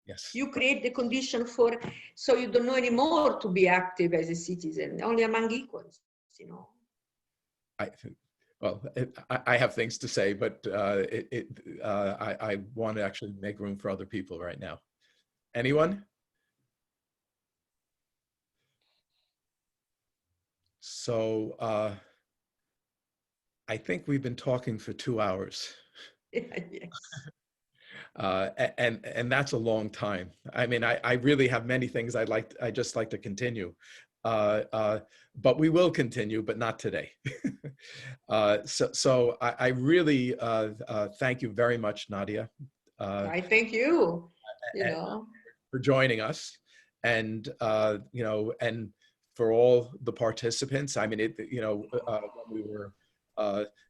Yes. You create the condition so you don't know anymore to be active as a citizen, only among equals, I have things to say, but I want to actually make room for other people right now. Anyone? So I think we've been talking for 2 hours. Yes. And that's a long time. I mean, I really have many things I just like to continue. But we will continue, but not today. So I really thank you very much, Nadia. I thank you, for joining us, and and for all the participants. I mean, when we were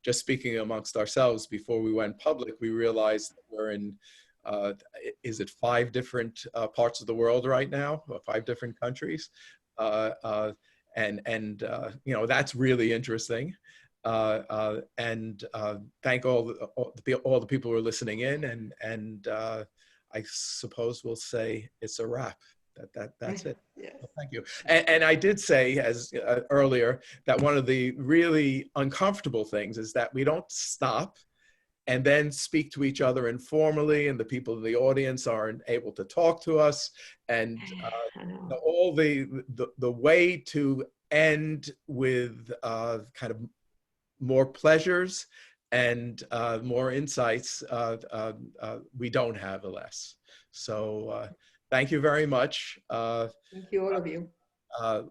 just speaking amongst ourselves before we went public, we realized that we're in, is it 5 different parts of the world right now, 5 different countries, and that's really interesting. And thank all the people who are listening in, and I suppose we'll say it's a wrap. That's it. Yes. Well, thank you. And I did say, as earlier, that one of the really uncomfortable things is that we don't stop and then speak to each other informally, and the people in the audience aren't able to talk to us, and all the way to end with kind of more pleasures and more insights we don't have, alas. So thank you very much. Thank you, all of you.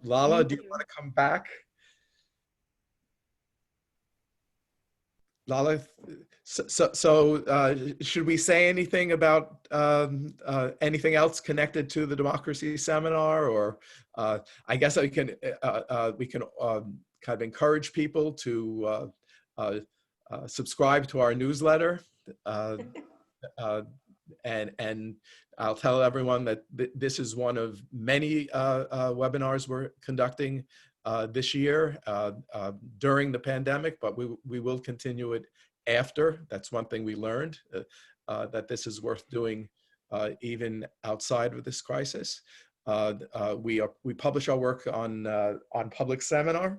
Lala, do you want to come back? Lala, so should we say anything about anything else connected to the democracy seminar, or I guess we can kind of encourage people to subscribe to our newsletter, and I'll tell everyone that this is one of many webinars we're conducting this year during the pandemic, but we will continue it after. That's one thing we learned, that this is worth doing even outside of this crisis. We publish our work on Public Seminar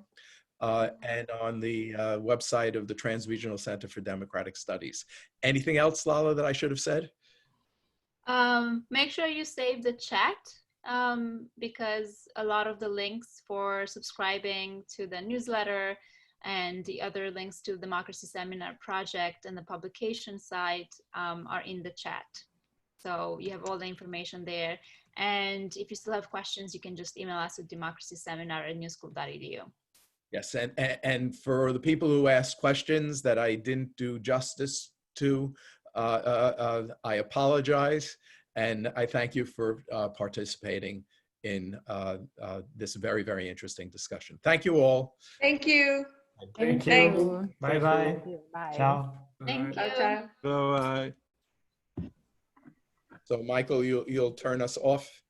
and on the website of the Transregional Center for Democratic Studies. Anything else, Lala, that I should have said? Make sure you save the chat because a lot of the links for subscribing to the newsletter and the other links to the Democracy Seminar project and the publication site are in the chat. So you have all the information there. And if you still have questions, you can just email us at democracyseminar@newschool.edu. Yes, and for the people who asked questions that I didn't do justice to, I apologize, and I thank you for participating in this very, very interesting discussion. Thank you all. Thank you. Thank Thank you. Bye-bye. Bye. Ciao. Thank you. Ciao, ciao. So Michael, you'll turn us off.